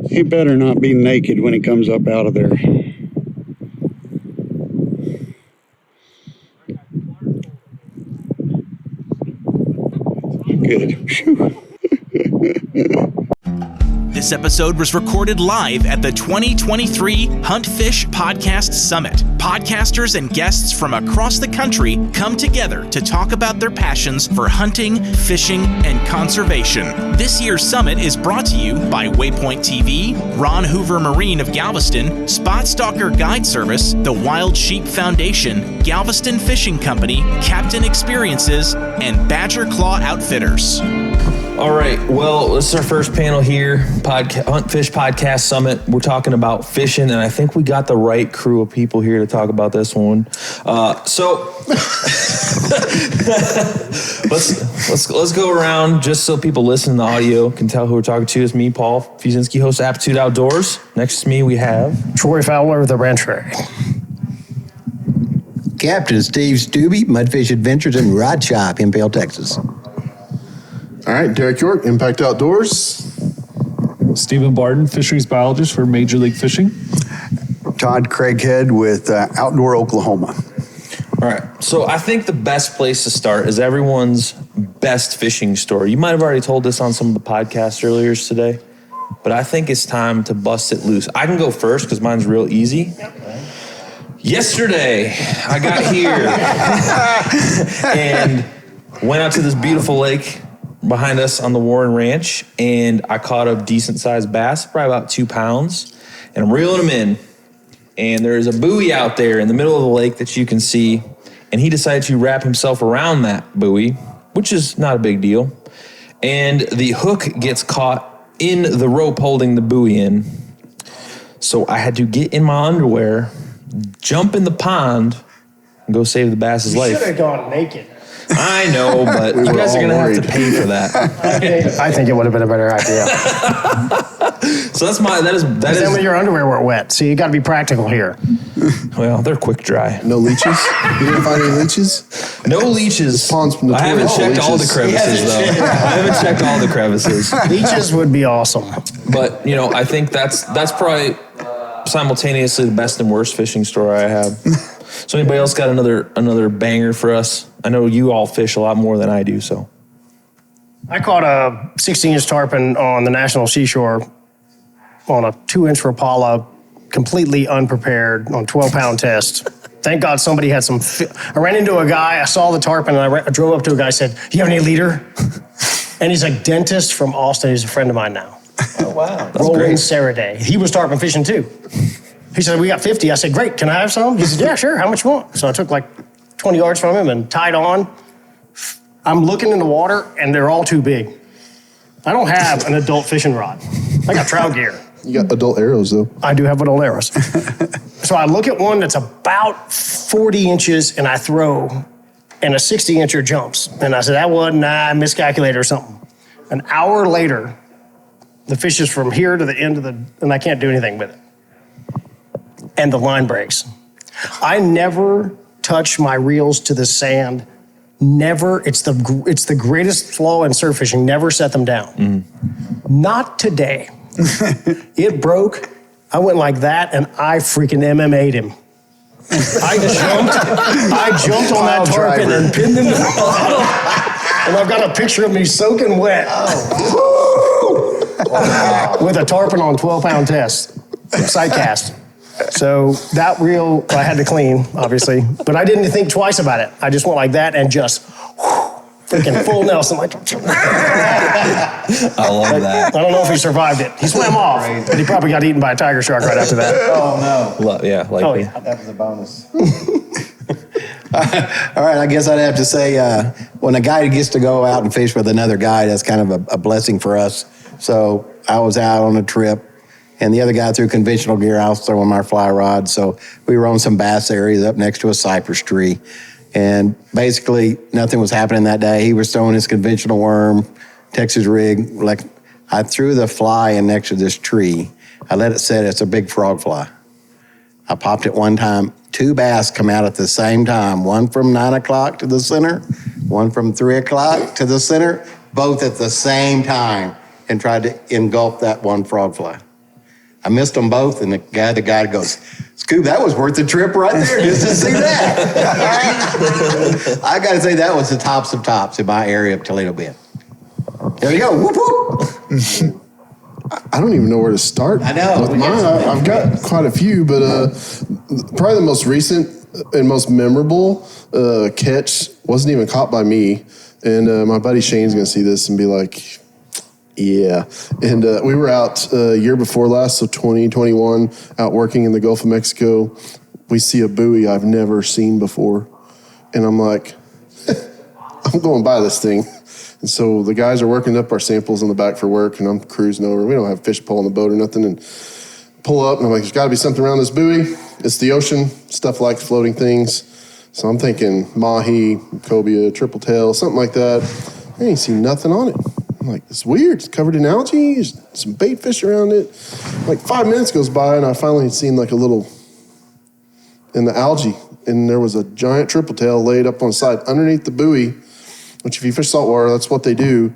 He better not be naked when he comes up out of there. Good. This episode was recorded live at the 2023 Hunt Fish Podcast Summit. Podcasters and guests from across the country come together to talk about their passions for hunting, fishing, and conservation. This year's summit is brought to you by Waypoint TV, Ron Hoover Marine of Galveston, Spot Stalker Guide Service, the Wild Sheep Foundation, Galveston Fishing Company, Captain Experiences, and Badger Claw Outfitters. All right, well, this is our first panel here, Hunt Fish Podcast Summit. We're talking about fishing, and I think we got the right crew of people here to talk about this one. So let's go around just so people listening to the audio can tell who we're talking to. It's me, Paul Fuzinski, host of Aptitude Outdoors. Next to me, we have Troy Fowler, the rancher. Captain Steve Scooby, Mudfish Adventures and Rod Shop in Pale, Texas. All right, Derek York, Impact Outdoors. Steven Bardin, fisheries biologist for Major League Fishing. Todd Craighead with Outdoor Oklahoma. All right, so I think the best place to start is everyone's best fishing story. You might have already told this on some of the podcasts earlier today, but I think it's time to bust it loose. I can go first because mine's real easy. Yesterday, I got here and went out to this beautiful lake behind us on the Warren Ranch, and I caught a decent-sized bass, probably about 2 pounds, and I'm reeling him in. And there's a buoy out there in the middle of the lake that you can see, and he decided to wrap himself around that buoy, which is not a big deal. And the hook gets caught in the rope holding the buoy in. So I had to get in my underwear, jump in the pond, and go save the bass's life. You should have gone naked. I know, but you guys are going to have to pay for that. I think it would have been a better idea. So that is. Then with your underwear were wet, so you got to be practical here. Well, they're quick dry. No leeches? You didn't find any leeches? No leeches. Pond's I haven't checked all the crevices, though. I haven't checked all the crevices. Leeches would be awesome. But, I think that's probably simultaneously the best and worst fishing story I have. So anybody else got another banger for us? I know you all fish a lot more than I do, so. I caught a 16-inch tarpon on the National Seashore on a 2-inch Rapala, completely unprepared on 12-pound test. Thank God somebody had some. I ran into a guy, I saw the tarpon, and I drove up to a guy and said, "You have any leader?" And he's a dentist from Austin. He's a friend of mine now. Oh, wow. That's Roland great. Saraday. He was tarpon fishing too. He said, "We got 50. I said, "Great, can I have some?" He said, "Yeah, sure. How much you want?" So I took like 20 yards from him and tied on. I'm looking in the water, and they're all too big. I don't have an adult fishing rod. I got trout gear. You got adult arrows, though. I do have adult arrows. So I look at one that's about 40 inches, and I throw, and a 60-incher jumps. And I said, I miscalculated or something. An hour later, the fish is from here to the end of and I can't do anything with it. And the line breaks. I never touch my reels to the sand. Never. It's the greatest flaw in surf fishing. Never set them down. Not today. It broke. I went like that, and I freaking MMA'd him. I jumped on that tarpon and pinned him to the bottom. And I've got a picture of me soaking wet. Wow. With a tarpon on 12-pound test, sight cast. So that reel I had to clean, obviously, but I didn't think twice about it. I just went like that and just freaking full Nelson. Like, I love that. I don't know if he survived it. He swam off, but he probably got eaten by a tiger shark right after that. Oh, no. Yeah, likely. Oh, yeah. That was a bonus. All right, I guess I'd have to say when a guy gets to go out and fish with another guy, that's kind of a blessing for us. So I was out on a trip, and the other guy threw conventional gear. I was throwing my fly rod. So we were on some bass areas up next to a cypress tree. And basically, nothing was happening that day. He was throwing his conventional worm, Texas rig. Like, I threw the fly in next to this tree. I let it set. It's a big frog fly. I popped it one time. 2 bass come out at the same time. One from 9 o'clock to the center, one from 3 o'clock to the center, both at the same time, and tried to engulf that one frog fly. I missed them both, and the guy goes, Scoob, that was worth the trip right there just to see that. I got to say, that was the tops of tops in my area of Toledo Bend. There you go. Whoop, whoop. I don't even know where to start. I know. With mine, I've got quite a few, but probably the most recent and most memorable catch wasn't even caught by me. And my buddy Shane's going to see this and be like, yeah. And we were out year before last, so 2021, out working in the Gulf of Mexico. We see a buoy I've never seen before. And I'm like, I'm going by this thing. And so the guys are working up our samples in the back for work, and I'm cruising over. We don't have fish pole on the boat or nothing. And pull up, and I'm like, there's got to be something around this buoy. It's the ocean. Stuff like floating things. So I'm thinking mahi, cobia, triple tail, something like that. I ain't seen nothing on it. I'm like, it's weird. It's covered in algae. There's some bait fish around it. Like 5 minutes goes by, and I finally seen like a little in the algae, and there was a giant triple tail laid up on the side underneath the buoy, which if you fish saltwater, that's what they do.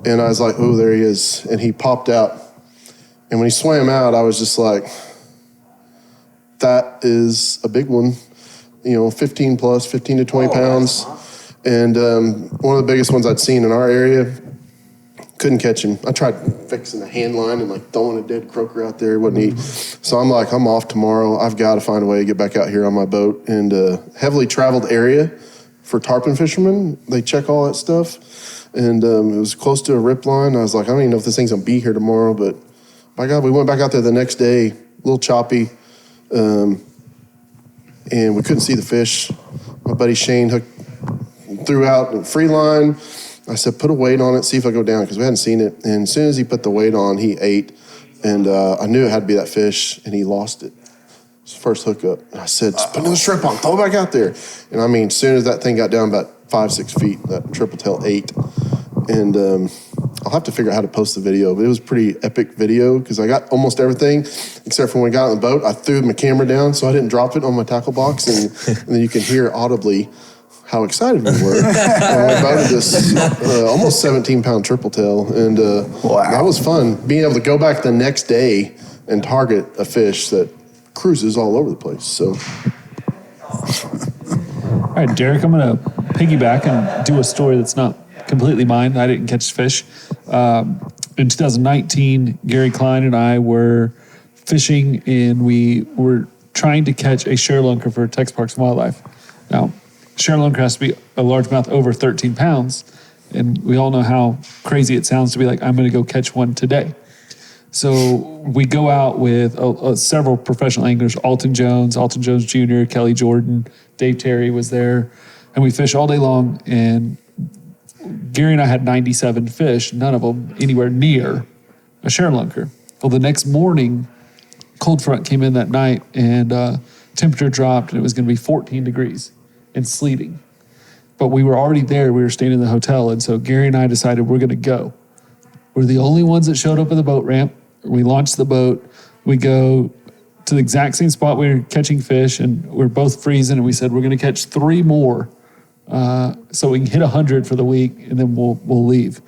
And I was like, oh, there he is. And he popped out. And when he swam out, I was just like, that is a big one. 15 plus, 15 to 20 pounds. And one of the biggest ones I'd seen in our area. Couldn't catch him. I tried fixing a hand line and like throwing a dead croaker out there. It wouldn't eat. So I'm like, I'm off tomorrow. I've got to find a way to get back out here on my boat. And heavily traveled area for tarpon fishermen. They check all that stuff. And it was close to a rip line. I was like, I don't even know if this thing's going to be here tomorrow. But by God, we went back out there the next day, a little choppy. And we couldn't see the fish. My buddy Shane threw out a free line. I said, put a weight on it, see if I go down, because we hadn't seen it. And as soon as he put the weight on, he ate. And I knew it had to be that fish, and he lost it. His first hookup. And I said, just put another strip on, throw it back out there. And I mean, as soon as that thing got down about 5-6 feet, that triple tail ate. And I'll have to figure out how to post the video, but it was a pretty epic video, because I got almost everything, except for when we got on the boat, I threw my camera down so I didn't drop it on my tackle box, and then you can hear audibly how excited we were. And we boated this almost 17-pound triple tail, and that was fun. Being able to go back the next day and target a fish that cruises all over the place. So, all right, Derek, I'm going to piggyback and do a story that's not completely mine. I didn't catch fish. In 2019, Gary Klein and I were fishing, and we were trying to catch a sherelunker for Texas Parks and Wildlife. Now, sherelunker has to be a largemouth over 13 pounds, and we all know how crazy it sounds to be like, I'm going to go catch one today. So we go out with several professional anglers, Alton Jones Jr., Kelly Jordan, Dave Terry was there, and we fish all day long, and Gary and I had 97 fish, none of them anywhere near a sherelunker. Well, the next morning, cold front came in that night, and temperature dropped, and it was going to be 14 degrees and sleeting. But we were already there. We were staying in the hotel, and so Gary and I decided we're going to go. We're the only ones that showed up at the boat ramp. We launched the boat. We go to the exact same spot we were catching fish, and we're both freezing, and we said we're going to catch 3 more so we can hit 100 for the week, and then we'll leave.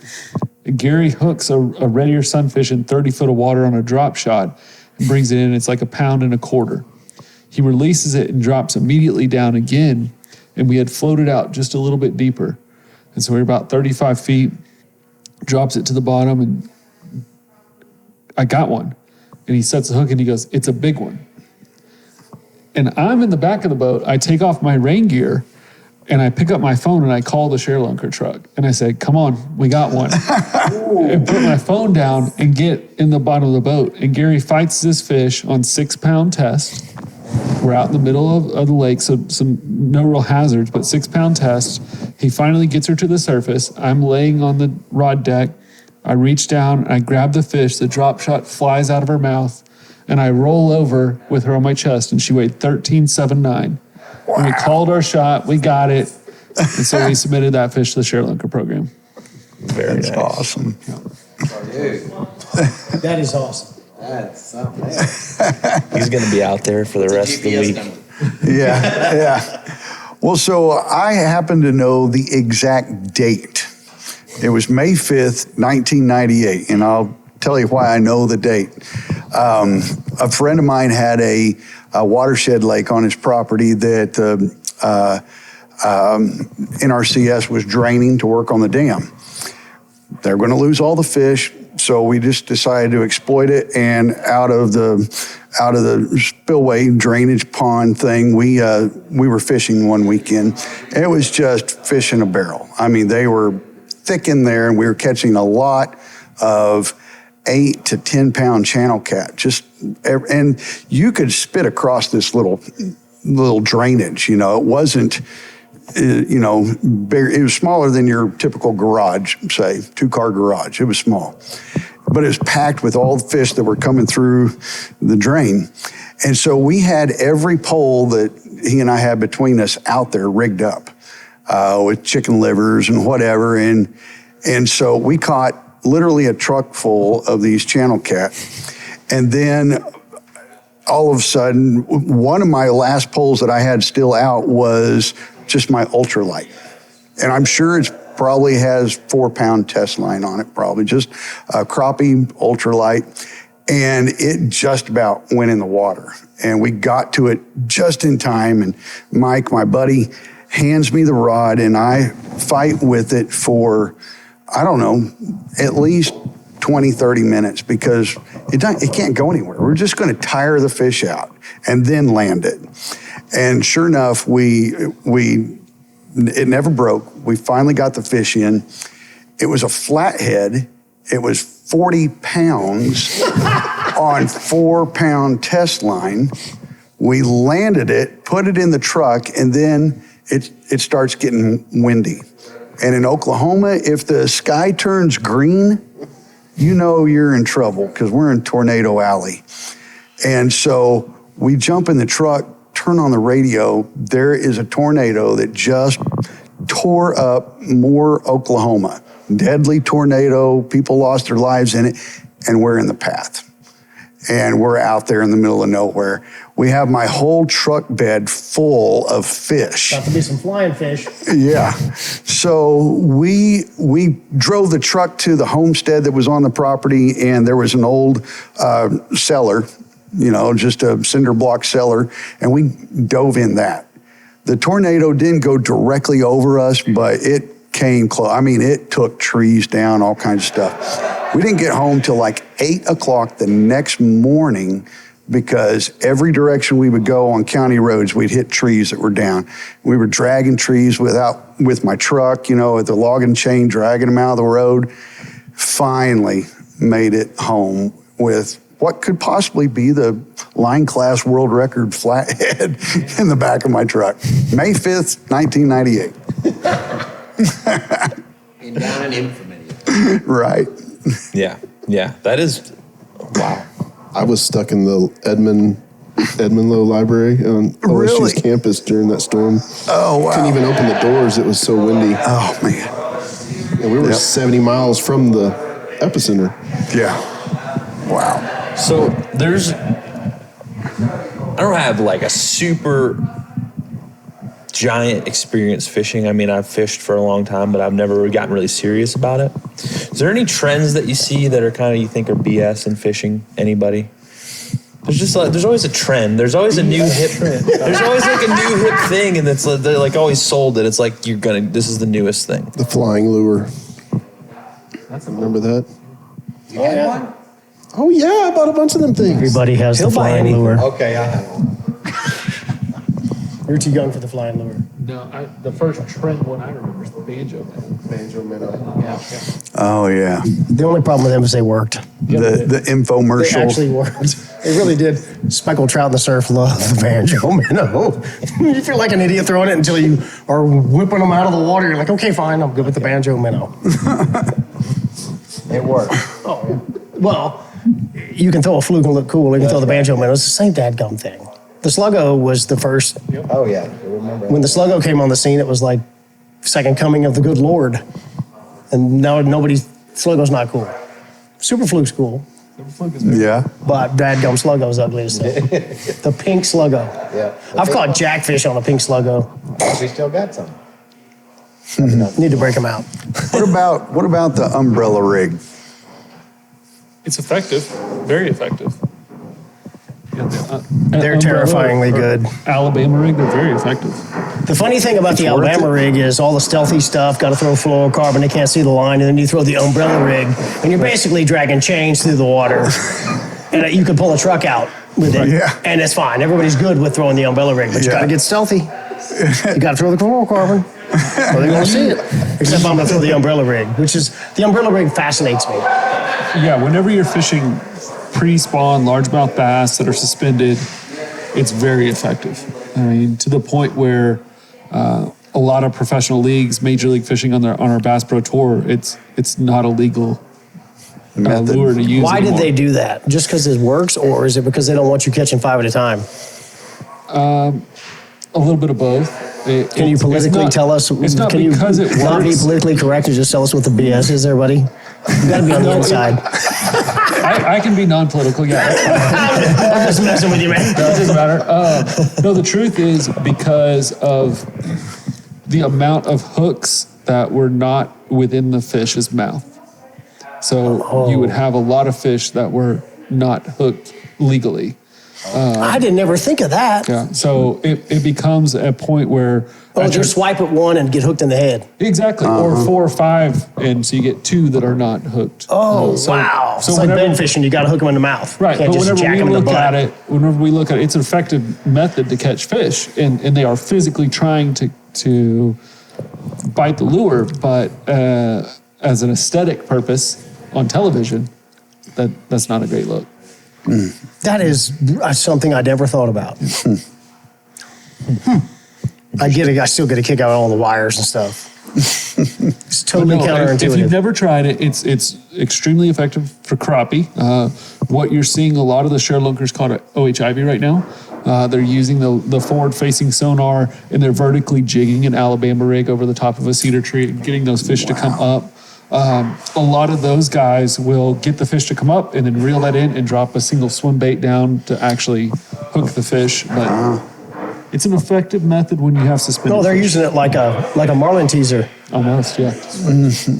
And Gary hooks a red ear sunfish in 30 foot of water on a drop shot and brings it in. It's like 1.25 pounds. He releases it and drops immediately down again, and we had floated out just a little bit deeper. And so we were about 35 feet, drops it to the bottom, and I got one. And he sets the hook, and he goes, it's a big one. And I'm in the back of the boat. I take off my rain gear, and I pick up my phone, and I call the sherelunker truck. And I said, come on, we got one. And put my phone down and get in the bottom of the boat. And Gary fights this fish on 6-pound test. We're out in the middle of the lake, so no real hazards, but 6-pound test. He finally gets her to the surface. I'm laying on the rod deck. I reach down, I grab the fish. The drop shot flies out of her mouth, and I roll over with her on my chest, and she weighed 13.79. Wow. And we called our shot. We got it. And so we submitted that fish to the sherelunker program. Very nice. Awesome. That is awesome. That's something. He's going to be out there for the rest of the week. Yeah. Well, so I happen to know the exact date. It was May 5th, 1998, and I'll tell you why I know the date. A friend of mine had a watershed lake on his property that NRCS was draining to work on the dam. They're going to lose all the fish, so we just decided to exploit it. And out of the spillway drainage pond thing, we were fishing one weekend. It was just fish in a barrel. I mean, they were thick in there, and we were catching a lot of 8 to 10 pound channel cat. And you could spit across this little drainage. You know, it wasn't. Big, it was smaller than your typical garage, say, 2-car garage. It was small. But it was packed with all the fish that were coming through the drain. And so we had every pole that he and I had between us out there rigged up with chicken livers and whatever. And so we caught literally a truck full of these channel cat. And then all of a sudden, one of my last poles that I had still out was just my ultralight. And I'm sure it probably has 4-pound test line on it, probably just a crappie ultralight. And it just about went in the water. And we got to it just in time. And Mike, my buddy, hands me the rod, and I fight with it for, I don't know, at least 20, 30 minutes, because it can't go anywhere. We're just going to tire the fish out and then land it. And sure enough, it never broke. We finally got the fish in. It was a flathead. It was 40 pounds on 4-pound test line. We landed it, put it in the truck, and then it starts getting windy. And in Oklahoma, if the sky turns green, you know you're in trouble, because we're in Tornado Alley. And so we jump in the truck, turn on the radio. There is a tornado that just tore up Moore, Oklahoma. Deadly tornado, people lost their lives in it, and we're in the path. And we're out there in the middle of nowhere. We have my whole truck bed full of fish. About to be some flying fish. Yeah. So we drove the truck to the homestead that was on the property, and there was an old cellar, just a cinder block cellar, and we dove in that. The tornado didn't go directly over us, but it came close. I mean, it took trees down, all kinds of stuff. We didn't get home till like 8 o'clock the next morning, because every direction we would go on county roads, we'd hit trees that were down. We were dragging trees with my truck, with the logging chain, dragging them out of the road. Finally made it home with what could possibly be the line class world record flathead in the back of my truck. May 5th, 1998. And down in infamy. Right. Yeah. That is, wow. I was stuck in the Edmond-Lowe Library on OSU's campus during that storm. Oh, wow. Couldn't even open the doors. It was so windy. Oh, man. And we were 70 miles from the epicenter. Yeah. Wow. So I don't have like a super giant experience fishing. I mean, I've fished for a long time, but I've never gotten really serious about it. Is there any trends that you see that are kind of, you think are BS in fishing? Anybody? There's always a trend. There's always a new hip. There's always like a new hip thing, and they're like always sold it. It's like this is the newest thing. The flying lure. Remember that? You had one? Oh yeah, I bought a bunch of them things. Everybody has the flying lure. Okay, I have one. You're too young for the flying lure. No, the first trend one I remember is the Banjo Minnow. Banjo Minnow. Yeah. Oh, yeah. The only problem with them is they worked. The infomercial. They actually worked. They really did. Speckled trout in the surf love the Banjo Minnow. You feel like an idiot throwing it until you are whipping them out of the water. You're like, okay, fine, I'm good with the Banjo Minnow. It worked. Oh, yeah. Well, you can throw a fluke and look cool. You can throw the Banjo Minnow. It's the same dadgum thing. The Sluggo was the first. Oh, yeah. I remember When the Sluggo came on the scene, it was like second coming of the good Lord. And now Sluggo's not cool. Super Fluke's cool. Yeah. But dadgum Sluggo's ugly as hell. The pink Sluggo. Yeah. I've caught jackfish on a pink Sluggo. We still got some. Need to break them out. What about the umbrella rig? It's effective, very effective. They're terrifyingly good. Alabama rig, they're very effective. The funny thing about the Alabama rig is all the stealthy stuff, got to throw fluorocarbon, they can't see the line, and then you throw the umbrella rig, and you're basically dragging chains through the water. And you can pull a truck out with it, and it's fine. Everybody's good with throwing the umbrella rig, but you got to get stealthy. You got to throw the fluorocarbon, or they're going to see it. Except I'm going to throw the umbrella rig, the umbrella rig fascinates me. Yeah, whenever you're fishing pre-spawn largemouth bass that are suspended, it's very effective. I mean, to the point where a lot of professional leagues, Major League Fishing on our Bass Pro Tour, it's not a legal lure to use. Why anymore. did they do that? Just because it works, or is it because they don't want you catching 5 at a time? A little bit of both. Can you politically tell us? It's not can because you it works. not be politically correct and just tell us what the BS is there, buddy? You got to be on the inside. I can be non-political, yeah. I'm just messing with you, man. No, it doesn't matter. No, the truth is because of the amount of hooks that were not within the fish's mouth. So you would have a lot of fish that were not hooked legally. I didn't ever think of that. Yeah, so it becomes a point where... just swipe at one and get hooked in the head. Exactly, or 4 or 5, and so you get 2 that are not hooked. Wow. So it's like bed fishing, you got to hook them in the mouth. Right, Can't but just jack them in the butt. whenever we look at it, it's an effective method to catch fish, and they are physically trying to bite the lure, but as an aesthetic purpose on television, that's not a great look. That is something I never thought about. I still get a kick out of all the wires and stuff. It's totally counterintuitive. If you've never tried it, it's extremely effective for crappie. What you're seeing a lot of the shore lunkers called OHIV right now. They're using the forward-facing sonar, and they're vertically jigging an Alabama rig over the top of a cedar tree and getting those fish to come up. A lot of those guys will get the fish to come up and then reel that in and drop a single swim bait down to actually hook the fish. But it's an effective method when you have suspended No, they're fish. using it like a marlin teaser. Almost, yeah.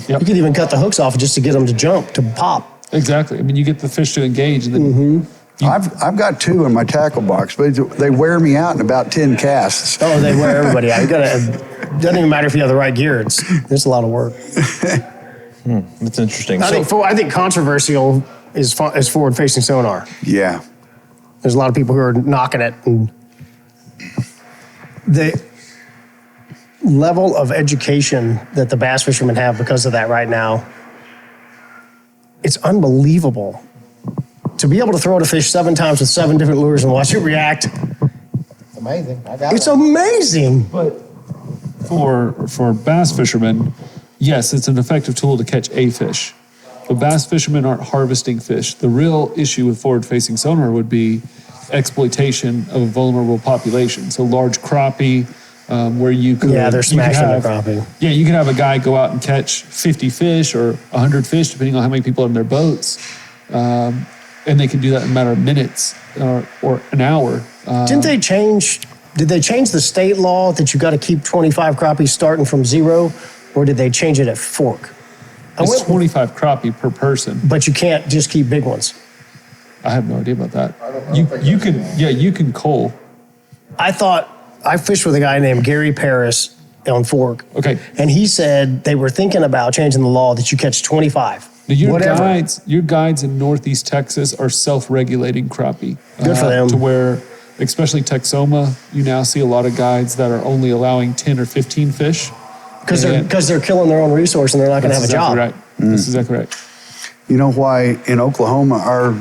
You could even cut the hooks off just to get them to jump, to pop. Exactly. I mean, you get the fish to engage, and then I've got 2 in my tackle box, but they wear me out in about 10 casts. Oh, they wear everybody out. Doesn't even matter if you have the right gear. It's a lot of work. That's interesting. I think controversial is forward-facing sonar. Yeah. There's a lot of people who are knocking it, and the level of education that the bass fishermen have because of that right now, it's unbelievable. To be able to throw at a fish 7 times with 7 different lures and watch it react, Amazing. it's amazing. But for bass fishermen, yes, it's an effective tool to catch a fish. But bass fishermen aren't harvesting fish. The real issue with forward-facing sonar would be exploitation of a vulnerable population. So large crappie, where you could... Yeah, they're smashing the crappie. Yeah, you could have a guy go out and catch 50 fish or 100 fish, depending on how many people are in their boats. And they can do that in a matter of minutes or an hour. Did they change the state law that you got to keep 25 crappies starting from 0, or did they change it at Fork? It's 25 crappie per person. But you can't just keep big ones. I have no idea about that. You can cull. I fished with a guy named Gary Paris on Fork. Okay. And he said they were thinking about changing the law that you catch 25. Now your guides in Northeast Texas are self-regulating crappie. Good for them. To where, especially Texoma, you now see a lot of guides that are only allowing 10 or 15 fish. Because they're killing their own resource and they're not going to have a job. Right. That's exactly right. You know why in Oklahoma our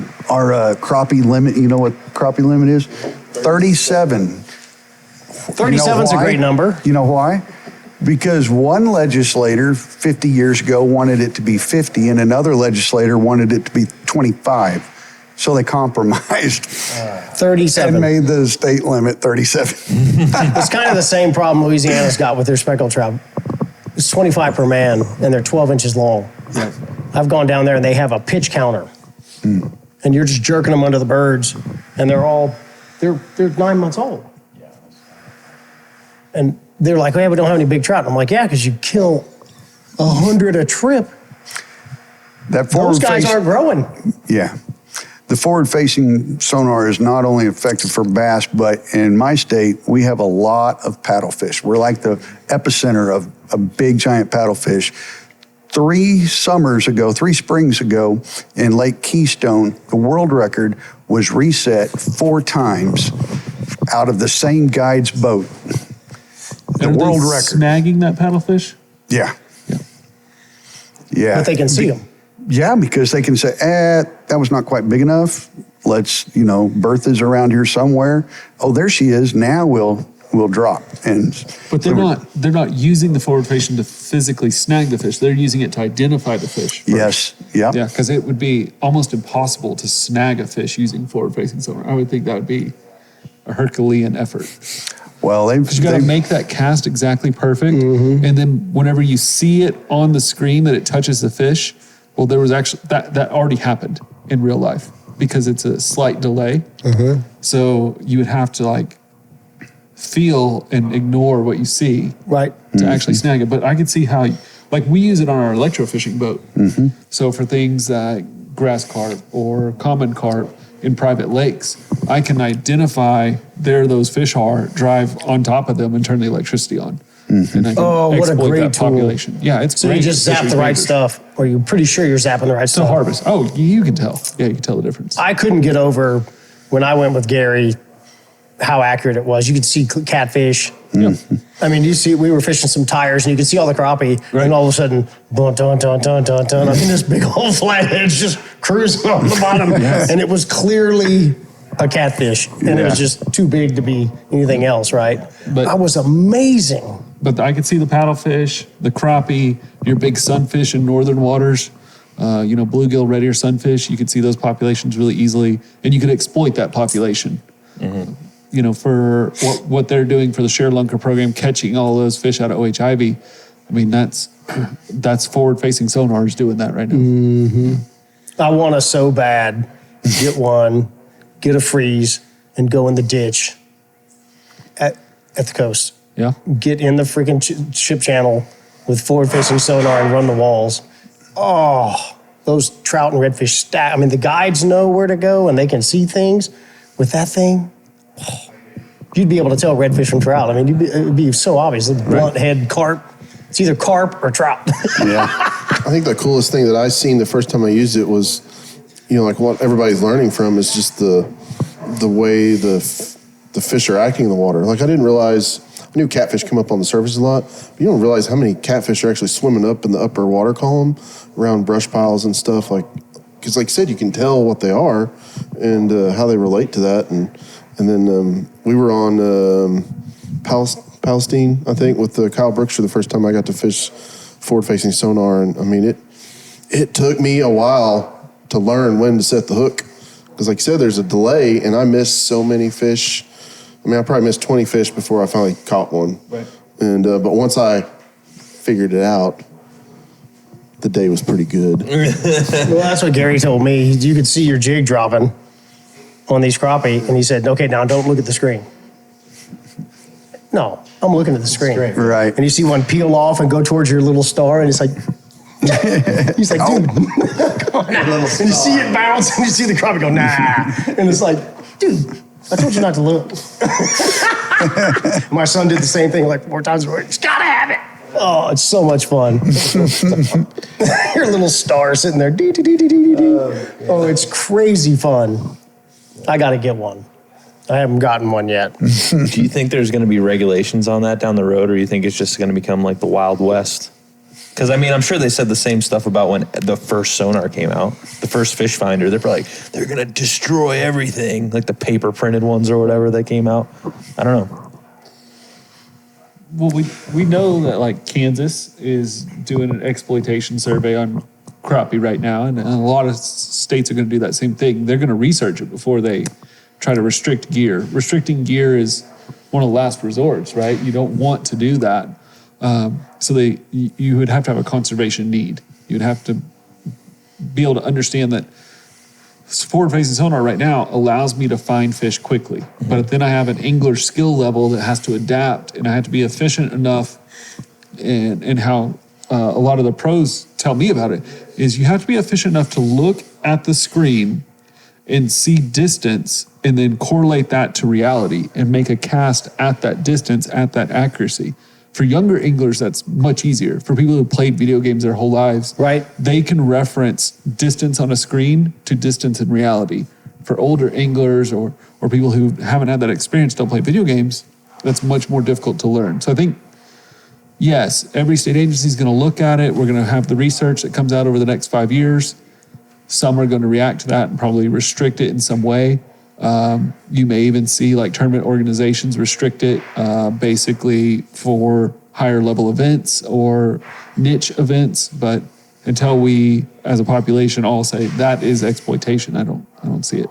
crappie limit, you know what crappie limit is? 37. 37 is a great number. You know why? Because one legislator 50 years ago wanted it to be 50 and another legislator wanted it to be 25. So they compromised 37. and made the state limit 37. It's kind of the same problem Louisiana's got with their speckled trout. It's 25 per man, and they're 12 inches long. Yeah. I've gone down there, and they have a pitch counter. And you're just jerking them under the birds, and they're 9 months old. And they're like, "Yeah, we don't have any big trout." I'm like, "Yeah, because you kill 100 a trip. That Those guys aren't growing." Yeah. the forward-facing sonar is not only effective for bass, but in my state, we have a lot of paddlefish. We're like the epicenter of a big, giant paddlefish. 3 springs ago in Lake Keystone, the world record was reset 4 times out of the same guide's boat. The world record. Snagging that paddlefish? Yeah. Yeah. But they can see them. Yeah, because they can say, that was not quite big enough. Let's, Bertha's around here somewhere. Oh, there she is. Now we'll drop. But they're not using the forward facing to physically snag the fish. They're using it to identify the fish first. Yes. Yeah. Yeah, because it would be almost impossible to snag a fish using forward facing sonar. I would think that would be a Herculean effort. Well, you got to make that cast exactly perfect, and then whenever you see it on the screen that it touches the fish, well, there was actually that already happened in real life because it's a slight delay. So you would have to feel and ignore what you see, right, to actually snag it. But I could see how, we use it on our electrofishing boat. So for things like grass carp or common carp in private lakes, I can identify there those fish are, drive on top of them, and turn the electricity on. And I can what a exploit great that tool. population. Yeah, it's So great. you just zap the right stuff, or you're pretty sure you're zapping the right To stuff. harvest. Oh, you can tell. Yeah, you can tell the difference. I couldn't get over when I went with Gary how accurate it was. You could see catfish. Yeah. I mean, we were fishing some tires and you could see all the crappie, Right. and all of a sudden, dun, dun, dun, dun, dun, dun. I mean, this big old flathead's just cruising on the bottom. Yes. And it was clearly a catfish, and it was just too big to be anything else, right? But- I was amazing. But I could see the paddlefish, the crappie, your big sunfish in northern waters, bluegill, red ear sunfish. You could see those populations really easily, and you could exploit that population. For what they're doing for the Share Lunker program, catching all those fish out of OHIV. I mean, that's forward-facing sonars doing that right now. I want to so bad get one, get a freeze, and go in the ditch at the coast. Yeah. Get in the freaking ship channel with forward-facing sonar and run the walls. Oh, those trout and redfish stack. I mean, the guides know where to go and they can see things. With that thing, you'd be able to tell redfish from trout. I mean, it'd be so obvious. The blunt head carp. It's either carp or trout. Yeah. I think the coolest thing that I seen the first time I used it was, what everybody's learning from is just the way the fish are acting in the water. I didn't realize. I knew catfish come up on the surface a lot, but you don't realize how many catfish are actually swimming up in the upper water column around brush piles and stuff. Because like you said, you can tell what they are and how they relate to that. And then we were on Palestine, I think, with Kyle Brookshire the first time I got to fish forward-facing sonar. And I mean, it took me a while to learn when to set the hook. Because like you said, there's a delay, and I missed so many fish. I mean, I probably missed 20 fish before I finally caught one. Right. And but once I figured it out, the day was pretty good. Well, that's what Gary told me. You could see your jig dropping on these crappie, and he said, "Okay, now don't look at the screen." No, I'm looking at the screen. Right. And you see one peel off and go towards your little star, and it's like, he's like, dude, come on now. And you see it bounce, and you see the crappie go, nah. And it's like, dude, I told you not to look. My son did the same thing 4 times. He's got to have it. Oh, it's so much fun. Your little star sitting there. Dee, dee, dee, dee, dee, dee. Oh, it's crazy fun. I got to get one. I haven't gotten one yet. Do you think there's going to be regulations on that down the road, or you think it's just going to become like the Wild West? Because, I mean, I'm sure they said the same stuff about when the first sonar came out, the first fish finder. They're like, they're going to destroy everything, like the paper printed ones or whatever that came out. I don't know. Well, we know that Kansas is doing an exploitation survey on crappie right now, and a lot of states are going to do that same thing. They're going to research it before they try to restrict gear. Restricting gear is one of the last resorts, right? You don't want to do that. So you would have to have a conservation need. You'd have to be able to understand that forward-facing sonar right now allows me to find fish quickly. But then I have an angler skill level that has to adapt, and I have to be efficient enough. And how a lot of the pros tell me about it is you have to be efficient enough to look at the screen and see distance and then correlate that to reality and make a cast at that distance, at that accuracy. For younger anglers, that's much easier. For people who played video games their whole lives, Right. they can reference distance on a screen to distance in reality. For older anglers or people who haven't had that experience, don't play video games, that's much more difficult to learn. So I think, yes, every state agency is going to look at it. We're going to have the research that comes out over the next 5 years. Some are going to react to that and probably restrict it in some way. You may even see like tournament organizations restrict it basically for higher level events or niche events. But until we, as a population, all say that is exploitation, I don't see it.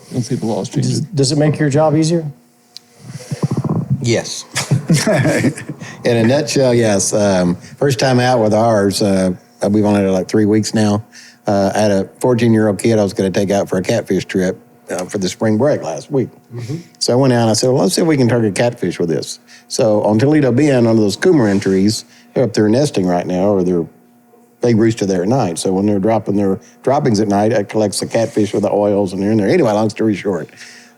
I don't see the laws changing. Does it make your job easier? Yes. In a nutshell, yes. First time out with ours, we've only had like 3 weeks now. I had a 14-year-old kid I was going to take out for a catfish trip for the spring break last week. So I went out and I said, well, let's see if we can target catfish with this. So on Toledo Bend, under those coumarin trees, they're up there nesting right now, or they rooster there at night. So when they're dropping their droppings at night, it collects the catfish with the oils, and they're in there. Anyway, long story short,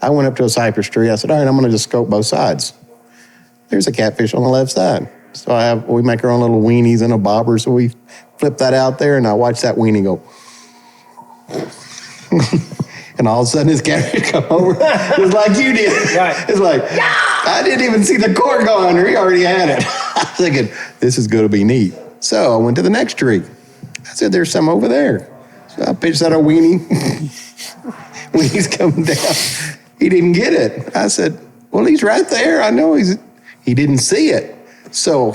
I went up to a cypress tree. I said, all right, I'm going to just scope both sides. There's a catfish on the left side. So we make our own little weenies and a bobber. So we flip that out there, and I watch that weenie go. And all of a sudden, this catfish come over, just like you did. Right. It's like, I didn't even see the cord go under. He already had it. I was thinking, this is going to be neat. So I went to the next tree. I said, there's some over there. So I pitched out a weenie. Weenie's coming down. He didn't get it. I said, well, he's right there. I know he didn't see it. So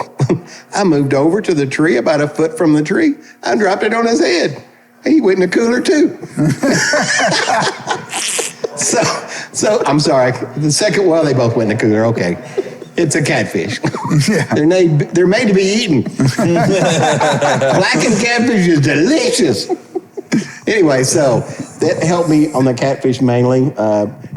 I moved over to the tree about a foot from the tree. I dropped it on his head. He went in the cooler too. So I'm sorry. The second one, they both went in the cooler. Okay. It's a catfish. Yeah. They're made to be eaten. Blackened catfish is delicious. Anyway, so that helped me on the catfish mainly.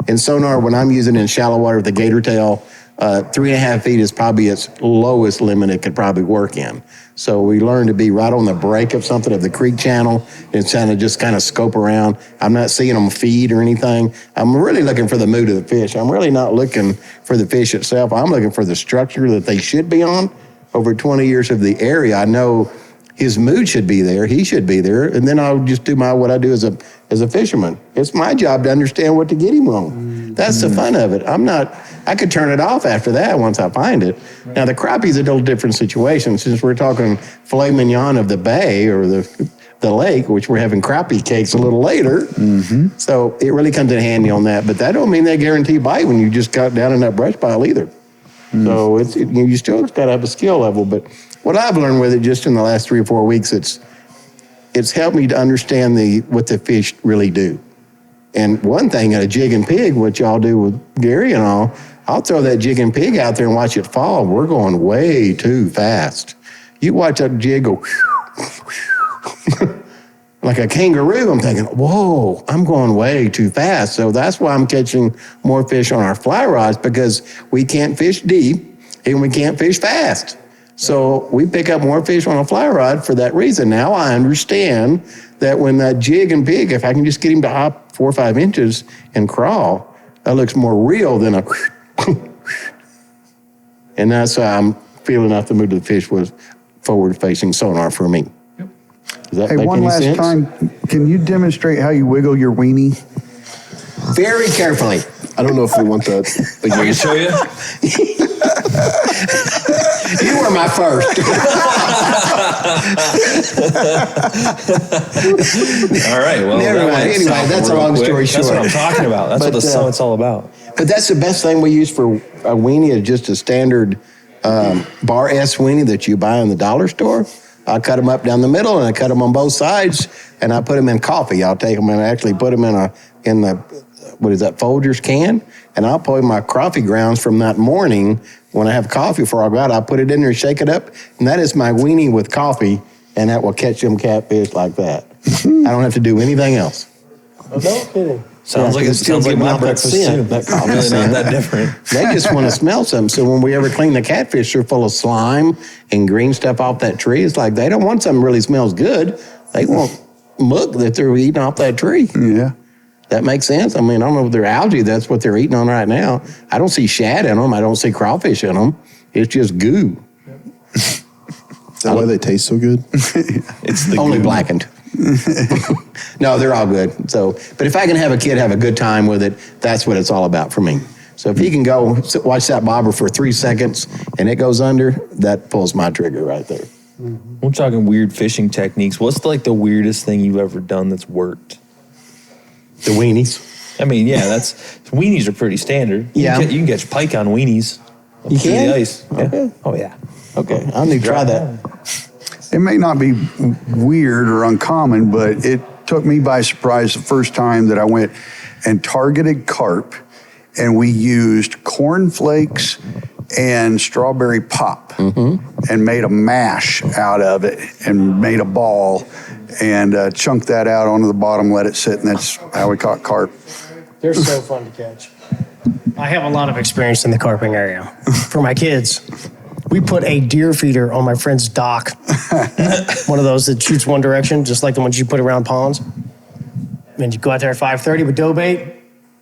In sonar, when I'm using in shallow water with the gator tail, 3.5 feet is probably its lowest limit it could probably work in. So we learned to be right on the break of something, of the creek channel, and just kind of scope around. I'm not seeing them feed or anything. I'm really looking for the mood of the fish. I'm really not looking for the fish itself. I'm looking for the structure that they should be on. Over 20 years of the area, I know his mood should be there. He should be there. And then I'll just do what I do as a fisherman. It's my job to understand what to get him on. That's the fun of it. I could turn it off after that once I find it. Now, the crappie's a little different situation since we're talking filet mignon of the bay or the lake, which we're having crappie cakes a little later. So it really comes in handy on that. But that don't mean they guarantee bite when you just got down in that brush pile either. So you still got to have a skill level. But what I've learned with it just in the last 3 or 4 weeks, it's helped me to understand what the fish really do. And one thing, a jig and pig, what y'all do with Gary and all, I'll throw that jig and pig out there and watch it fall. We're going way too fast. You watch that jig go like a kangaroo. I'm thinking, whoa, I'm going way too fast. So that's why I'm catching more fish on our fly rods, because we can't fish deep and we can't fish fast. So we pick up more fish on a fly rod for that reason. Now I understand that when that jig and pig, if I can just get him to hop 4 or 5 inches and crawl, that looks more real than a and that's how I'm feeling out the mood of the fish was forward-facing sonar for me. Does that Hey, make one any last sense? time, can you demonstrate how you wiggle your weenie? Very carefully. I don't know if we want that. I can show you. You were my first. All right. Well, Never that mind. went Anyway, south that's a real long quick. story That's what short. I'm talking about. That's what the summit's all about. But that's the best thing we use for a weenie is just a standard bar S weenie that you buy in the dollar store. I cut them up down the middle and I cut them on both sides and I put them in coffee. I'll take them and actually put them in the what is that, Folgers can, and I'll pull my coffee grounds from that morning when I have coffee before I go out. I put it in there, shake it up, and that is my weenie with coffee, and that will catch them catfish like that. I don't have to do anything else. No kidding. Sounds like my breakfast too. That coffee Really scent. not that different. They just want to smell something. So when we ever clean the catfish, they're full of slime and green stuff off that tree. It's like they don't want something that really smells good. They want muck that they're eating off that tree. Yeah. That makes sense. I mean, I don't know if they're algae. That's what they're eating on right now. I don't see shad in them. I don't see crawfish in them. It's just goo. Is that why they taste so good? It's the Only goo. blackened. No, they're all good. So, but if I can have a kid have a good time with it, that's what it's all about for me. So if he can go watch that bobber for 3 seconds and it goes under, that pulls my trigger right there. We're talking weird fishing techniques. What's like the weirdest thing you've ever done that's worked? The weenies. I mean, yeah, weenies are pretty standard. You can catch pike on weenies. You Through can? the ice. Yeah. Okay. Oh yeah. Okay, I'll need to try that. It may not be weird or uncommon, but it took me by surprise the first time that I went and targeted carp, and we used cornflakes and strawberry pop and made a mash out of it and made a ball and chunked that out onto the bottom, let it sit, and that's how we caught carp. They're so fun to catch. I have a lot of experience in the carping area. For my kids, we put a deer feeder on my friend's dock. One of those that shoots one direction, just like the ones you put around ponds. And you go out there at 5:30 with dough bait,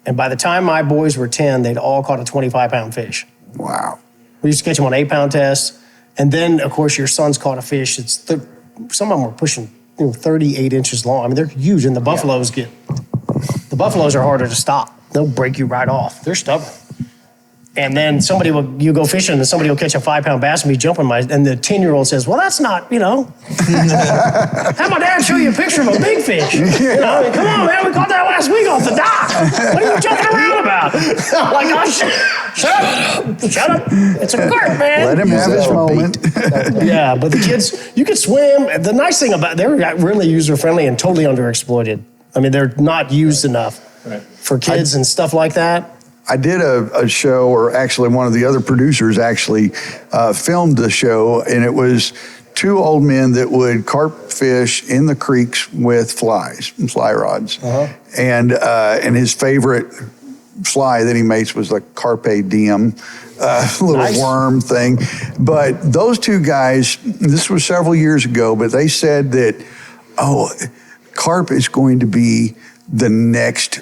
and by the time my boys were 10, they'd all caught a 25-pound fish. Wow. We used to catch them on 8-pound tests. And then, of course, your son's caught a fish. Some of them were pushing 38 inches long. I mean, they're huge, and the buffaloes the buffaloes are harder to stop. They'll break you right off. They're stubborn. And then you go fishing, and somebody will catch a 5-pound bass and be jumping and the 10-year-old says, well, that's not, have my dad show you a picture of a big fish. Come on, man, we caught that last week off the dock. What are you jumping around about? I'm like, oh, shut up. It's a carp, man. Let him have his moment. Yeah, but the kids, you could swim. The nice thing about they're really user-friendly and totally underexploited. I mean, they're not used enough for kids and stuff like that. I did a show, or actually one of the other producers actually filmed the show, and it was 2 old men that would carp fish in the creeks with fly rods. And his favorite fly that he makes was a carpe diem, little worm thing. But those 2 guys, this was several years ago, but they said that, carp is going to be the next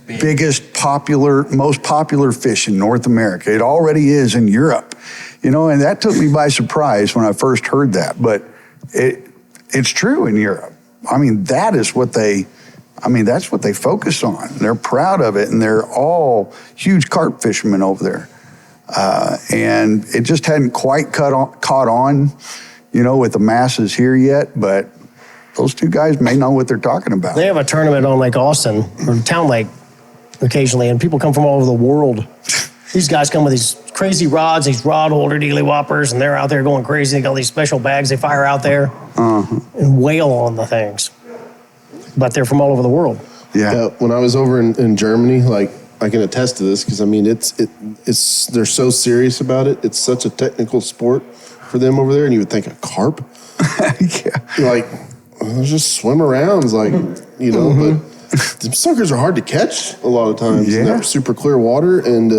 biggest most popular fish in North America. It already is in Europe, and that took me by surprise when I first heard that, but it's true in Europe. I mean, that's what they focus on. They're proud of it, and they're all huge carp fishermen over there. And it just hadn't quite caught on, with the masses here yet, but those 2 guys may know what they're talking about. They have a tournament on Lake Austin, or Town Lake, occasionally, and people come from all over the world. These guys come with these crazy rods, these rod holder dealy whoppers, and they're out there going crazy. They got all these special bags they fire out there and wail on the things. But they're from all over the world. Yeah. When I was over in Germany, like, I can attest to this because I mean, they're so serious about it. It's such a technical sport for them over there, and you would think a carp, like. Well, just swim around, like, but the suckers are hard to catch a lot of times. Yeah. And they're super clear water. And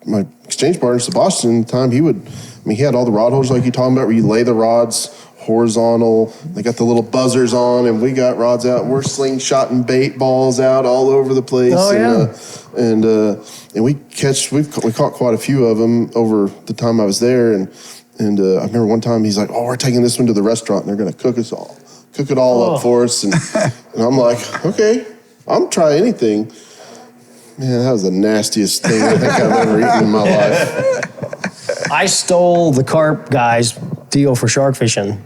my exchange partner, Sebastian, at the time, he had all the rod holders like you're talking about, where you lay the rods horizontal. They got the little buzzers on, and we got rods out. We're slingshotting bait balls out all over the place. Oh, yeah. And we caught quite a few of them over the time I was there. And I remember one time he's like, we're taking this one to the restaurant and they're going to cook it all up for us. And I'm like, okay, I'll try anything. Man, that was the nastiest thing I think I've ever eaten in my life. I stole the carp guy's deal for shark fishing.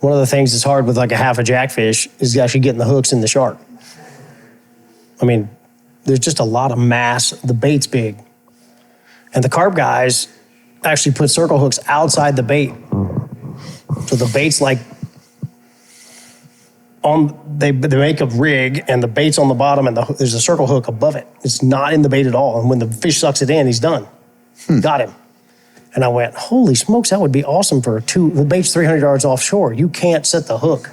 One of the things that's hard with like a half a jackfish is actually getting the hooks in the shark. I mean, there's just a lot of mass. The bait's big. And the carp guys actually put circle hooks outside the bait. So the bait's like they make a rig and the bait's on the bottom and there's a circle hook above it. It's not in the bait at all. And when the fish sucks it in, he's done. Got him. And I went, holy smokes, that would be awesome for the bait's 300 yards offshore. You can't set the hook.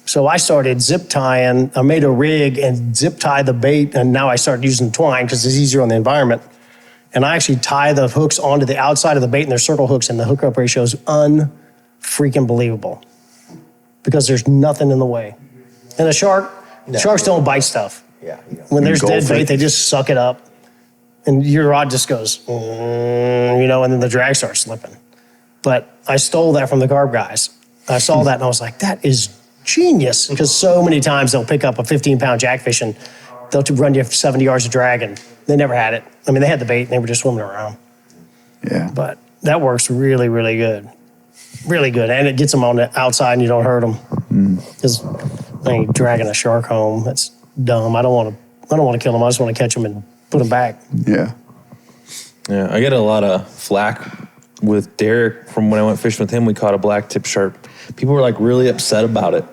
So I started zip tying. I made a rig and zip tie the bait, and now I started using twine because it's easier on the environment. And I actually tie the hooks onto the outside of the bait, and they're circle hooks, and the hookup ratio is unfreaking believable because there's nothing in the way. And sharks don't bite stuff. Yeah. When there's dead Engulf bait, it. they just suck it up. And your rod just goes, and then the drag starts slipping. But I stole that from the carp guys. I saw that and I was like, that is genius. Because so many times they'll pick up a 15-pound jackfish and they'll run you 70 yards of drag, and they never had it. I mean, they had the bait and they were just swimming around. Yeah. But that works really, really good. Really good. And it gets them on the outside and you don't hurt them. Because I ain't dragging a shark home. That's dumb. I don't want to kill them. I just want to catch them and put them back. Yeah. Yeah, I get a lot of flack with Derek from when I went fishing with him. We caught a black tip shark. People were like really upset about it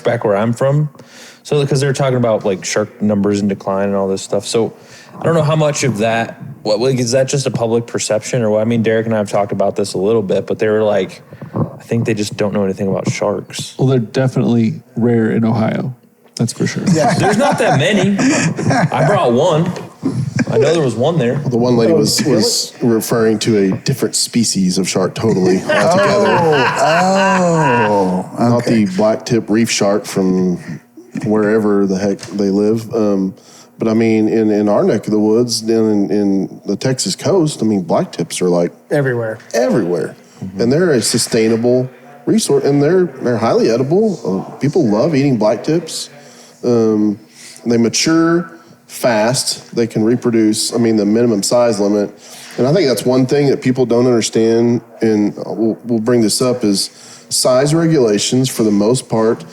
back where I'm from. So because they were talking about like shark numbers in decline and all this stuff. So I don't know how much of that, is that just a public perception or what? I mean, Derek and I have talked about this a little bit, but they were like, I think they just don't know anything about sharks. Well, they're definitely rare in Ohio. That's for sure. There's not that many. I brought one. I know there was one there. The one lady was referring to a different species of shark totally altogether. Not Okay. the black tip reef shark from wherever the heck they live. But I mean, in our neck of the woods, down in the Texas coast, I mean, black tips are like Everywhere. everywhere. And they're a sustainable resource, and they're highly edible. People love eating black tips. They mature fast. They can reproduce. I mean, the minimum size limit. And I think that's one thing that people don't understand, and we'll bring this up, is size regulations. For the most part,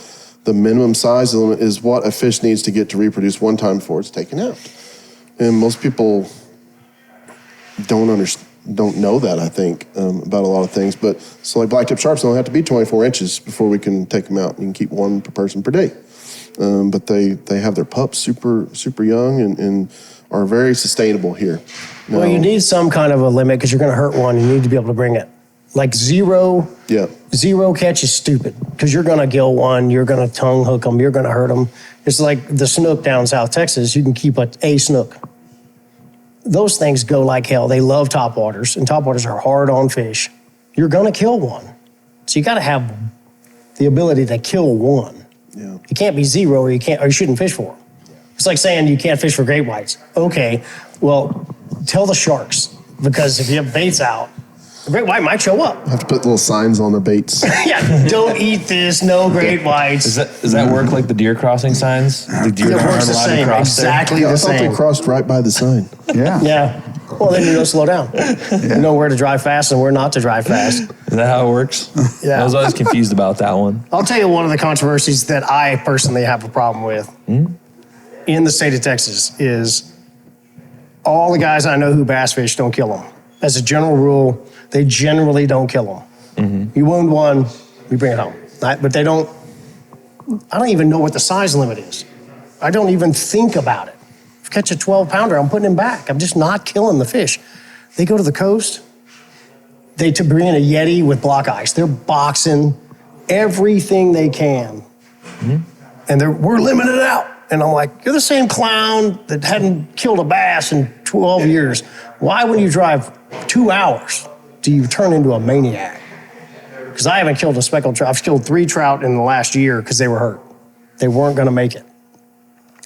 the minimum size limit is what a fish needs to get to reproduce one time before it's taken out. And most people don't know that, I think, about a lot of things. But so like black tip sharks don't have to be 24 inches before we can take them out. You can keep one per person per day. But they have their pups super young and are very sustainable here. Now, Well, you need some kind of a limit because you're going to hurt one. You need to be able to bring it. Like zero catch is stupid because you're going to gill one, you're going to tongue hook them, you're going to hurt them. It's like the snook down South Texas. You can keep a snook. Those things go like hell. They love topwaters, and topwaters are hard on fish. You're going to kill one. So you got to have the ability to kill one. Yeah. It can't be zero or you shouldn't fish for them. It's like saying you can't fish for great whites. Okay, well, tell the sharks, because if you have baits out, the great white might show up. have to put little signs on their baits. Yeah, don't eat this, no great whites. Does that work like the deer crossing signs? The deer It aren't works the allowed to same, cross there? exactly Yeah, I the thought they same. crossed right by the sign. Yeah. Yeah, well, then you know slow down. You know where to drive fast and where not to drive fast. Is that how it works? Yeah. I was always confused about that one. I'll tell you one of the controversies that I personally have a problem with in the state of Texas is all the guys I know who bass fish don't kill them. As a general rule, they generally don't kill them. You wound one, you bring it home. But they don't, I don't even know what the size limit is. I don't even think about it. If I catch a 12-pounder, I'm putting him back. I'm just not killing the fish. They go to the coast, they bring in a Yeti with block ice. They're boxing everything they can. And we're limited out. And I'm like, you're the same clown that hadn't killed a bass in 12 years. Why, when you drive 2 hours, do you turn into a maniac? Because I haven't killed a speckled trout. I've killed 3 trout in the last year because they were hurt. They weren't going to make it.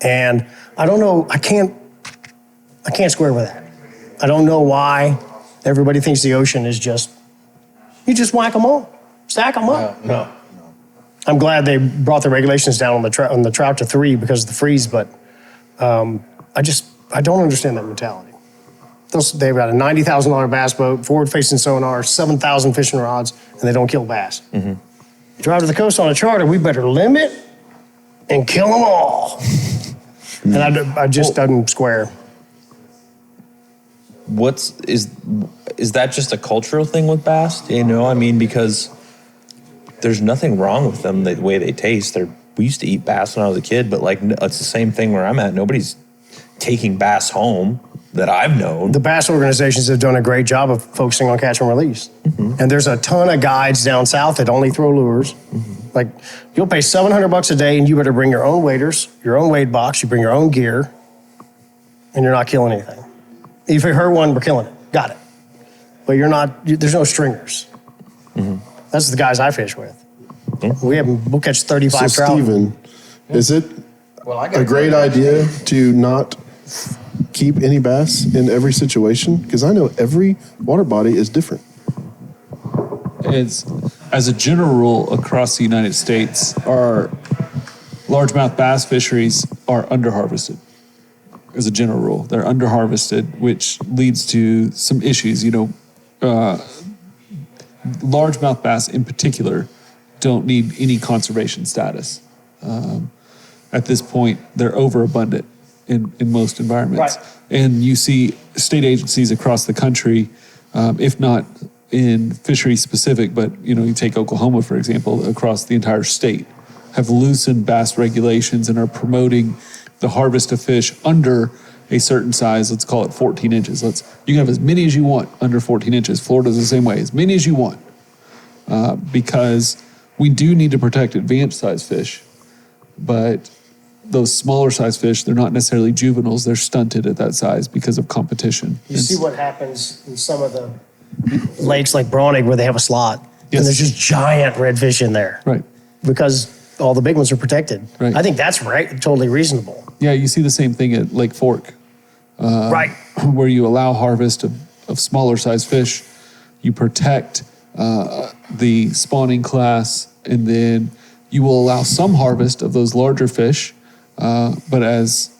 And I don't know, I can't square with that. I don't know why everybody thinks the ocean is you just whack them all, stack them up. No. I'm glad they brought the regulations down on the trout to 3 because of the freeze, but I don't understand that mentality. They've got a $90,000 bass boat, forward-facing sonar, 7,000 fishing rods, and they don't kill bass. Drive to the coast on a charter, we better limit and kill them all. And I just doesn't square. Is that just a cultural thing with bass? You know, I mean, because there's nothing wrong with them the way they taste. We used to eat bass when I was a kid, but like it's the same thing where I'm at. Nobody's taking bass home that I've known. The bass organizations have done a great job of focusing on catch and release. And there's a ton of guides down south that only throw lures. Like, you'll pay $700 a day and you better bring your own waders, your own wade box, you bring your own gear, and you're not killing anything. If you hurt one, we're killing it. Got it. But there's no stringers. That's the guys I fish with. We'll catch 35 trout. Steven, Is it a great idea to not keep any bass in every situation? Because I know every water body is different. As a general rule across the United States, our largemouth bass fisheries are underharvested. As a general rule, they're underharvested, which leads to some issues. Largemouth bass in particular don't need any conservation status. At this point, they're overabundant in most environments. Right. And you see state agencies across the country, if not in fishery specific, but you take Oklahoma, for example, across the entire state, have loosened bass regulations and are promoting the harvest of fish under a certain size. Let's call it 14 inches. You can have as many as you want under 14 inches. Florida's the same way, as many as you want, because we do need to protect advanced size fish, but those smaller size fish, they're not necessarily juveniles. They're stunted at that size because of competition. You see what happens in some of the lakes like Browning where they have a slot. Yes. And there's just giant redfish in there. Right. Because all the big ones are protected. Right. I think that's right, totally reasonable. Yeah, you see the same thing at Lake Fork, Right. where you allow harvest of smaller size fish. You protect the spawning class, and then you will allow some harvest of those larger fish. But as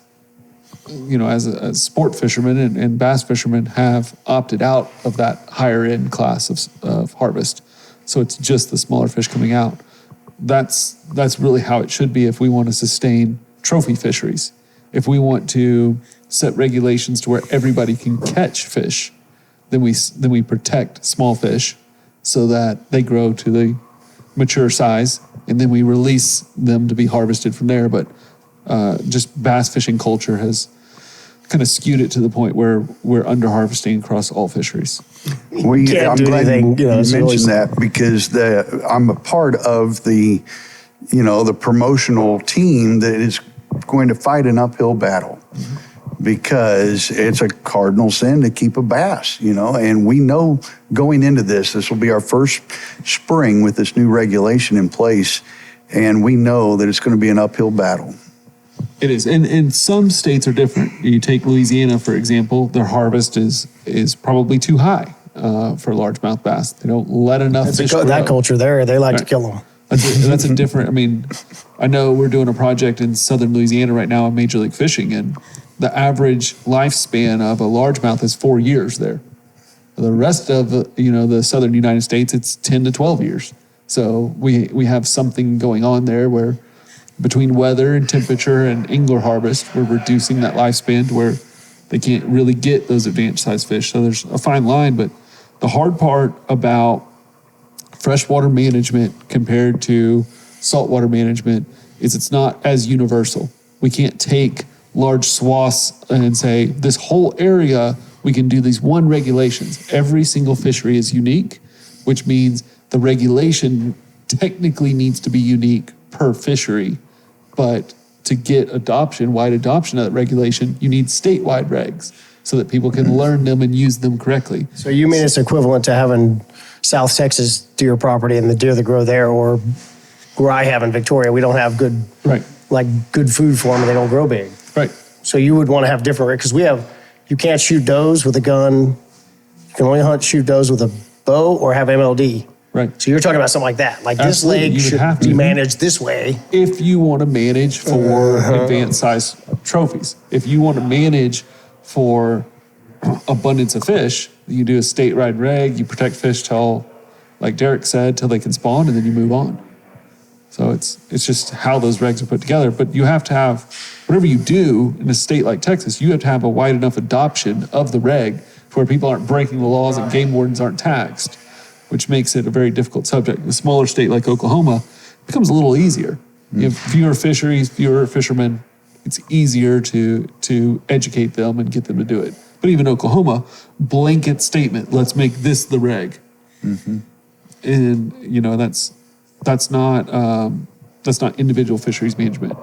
sport fishermen and bass fishermen have opted out of that higher end class of harvest. So it's just the smaller fish coming out. That's really how it should be if we want to sustain trophy fisheries. If we want to set regulations to where everybody can catch fish, then we protect small fish so that they grow to the mature size, and then we release them to be harvested from there. But just bass fishing culture has kind of skewed it to the point where we're under harvesting across all fisheries. I'm glad you mentioned that, because I'm a part of the promotional team that is going to fight an uphill battle, because it's a cardinal sin to keep a bass, and we know going into this will be our first spring with this new regulation in place, and we know that it's going to be an uphill battle. It is, and some states are different. You take Louisiana, for example, their harvest is probably too high for largemouth bass. They don't let enough fish grow. That culture there, they like to kill them. That's a different, I know we're doing a project in southern Louisiana right now on Major League Fishing, and the average lifespan of a largemouth is 4 years there. The rest of the southern United States, it's 10 to 12 years. So we have something going on there where between weather and temperature and angler harvest, we're reducing that lifespan to where they can't really get those advanced size fish. So there's a fine line, but the hard part about freshwater management compared to saltwater management is it's not as universal. We can't take large swaths and say, this whole area, we can do these one regulations. Every single fishery is unique, which means the regulation technically needs to be unique per fishery. But to get wide adoption of that regulation, you need statewide regs so that people can learn them and use them correctly. So you mean it's equivalent to having South Texas deer property and the deer that grow there, or where I have in Victoria, we don't have good food for them and they don't grow big. Right. So you would want to have different, because you can't shoot does with a gun. You can only shoot does with a bow or have MLD. Right. So you're talking about something like that. Like Absolutely. This lake should be managed this way. If you want to manage for advanced size trophies, if you want to manage for abundance of fish, you do a statewide reg, you protect fish till, like Derek said, till they can spawn, and then you move on. So it's just how those regs are put together. But you have to have, whatever you do in a state like Texas, you have to have a wide enough adoption of the reg to where people aren't breaking the laws and game wardens aren't taxed, which makes it a very difficult subject. A smaller state like Oklahoma becomes a little easier. You have fewer fisheries, fewer fishermen. It's easier to educate them and get them to do it. But even Oklahoma, blanket statement, let's make this the reg. Mm-hmm. And that's not individual fisheries management.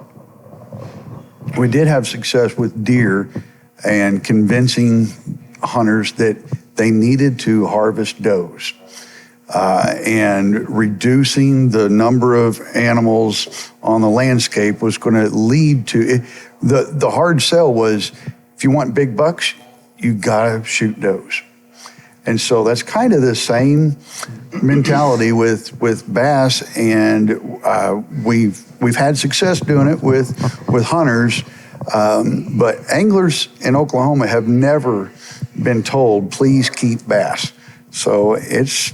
We did have success with deer and convincing hunters that they needed to harvest does. and reducing the number of animals on the landscape was going to lead to it. The hard sell was, if you want big bucks, you got to shoot does. And so that's kind of the same mentality with bass, and we've had success doing it with hunters, but anglers in Oklahoma have never been told, please keep bass. So it's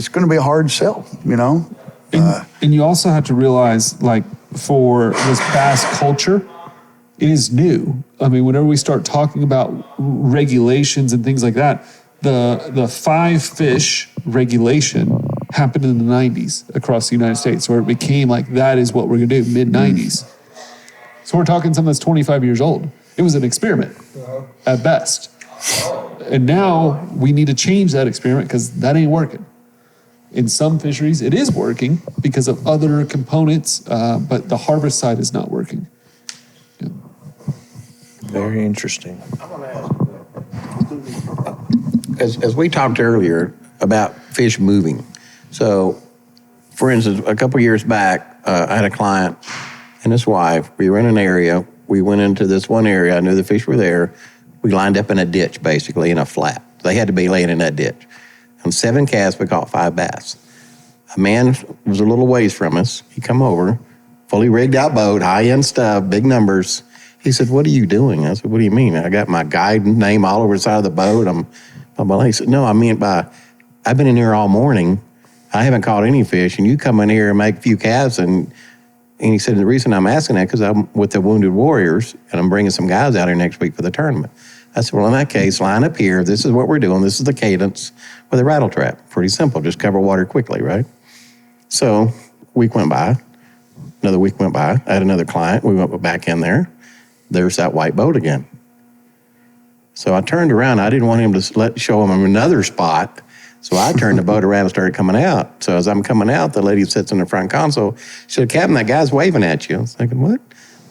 going to be a hard sell, you know. And you also have to realize, like, for this bass culture, it is new. I mean, whenever we start talking about regulations and things like that, the 5 fish regulation happened in the 90s across the United States, where it became like, that is what we're going to do, mid-90s. So we're talking something that's 25 years old. It was an experiment at best. And now we need to change that experiment because that ain't working. In some fisheries, it is working because of other components, but the harvest side is not working. Yeah. Very interesting. As we talked earlier about fish moving. So, for instance, a couple years back, I had a client and his wife. We were in an area. We went into this one area. I knew the fish were there. We lined up in a ditch, basically, in a flat. They had to be laying in that ditch. On 7 casts, we caught 5 bass. A man was a little ways from us. He come over, fully rigged out boat, high-end stuff, big numbers. He said, "What are you doing?" I said, "What do you mean?" I got my guide name all over the side of the boat. He said, "No, I mean I've been in here all morning. I haven't caught any fish, and you come in here and make a few casts." And he said, "The reason I'm asking that because I'm with the Wounded Warriors, and I'm bringing some guys out here next week for the tournament." I said, "Well, in that case, line up here. This is what we're doing. This is the cadence with a rattle trap. Pretty simple. Just cover water quickly, right?" So a week went by. Another week went by. I had another client. We went back in there. There's that white boat again. So I turned around. I didn't want him to show him another spot. So I turned the boat around and started coming out. So as I'm coming out, the lady sits in the front console. She said, "Captain, that guy's waving at you." I was thinking, what?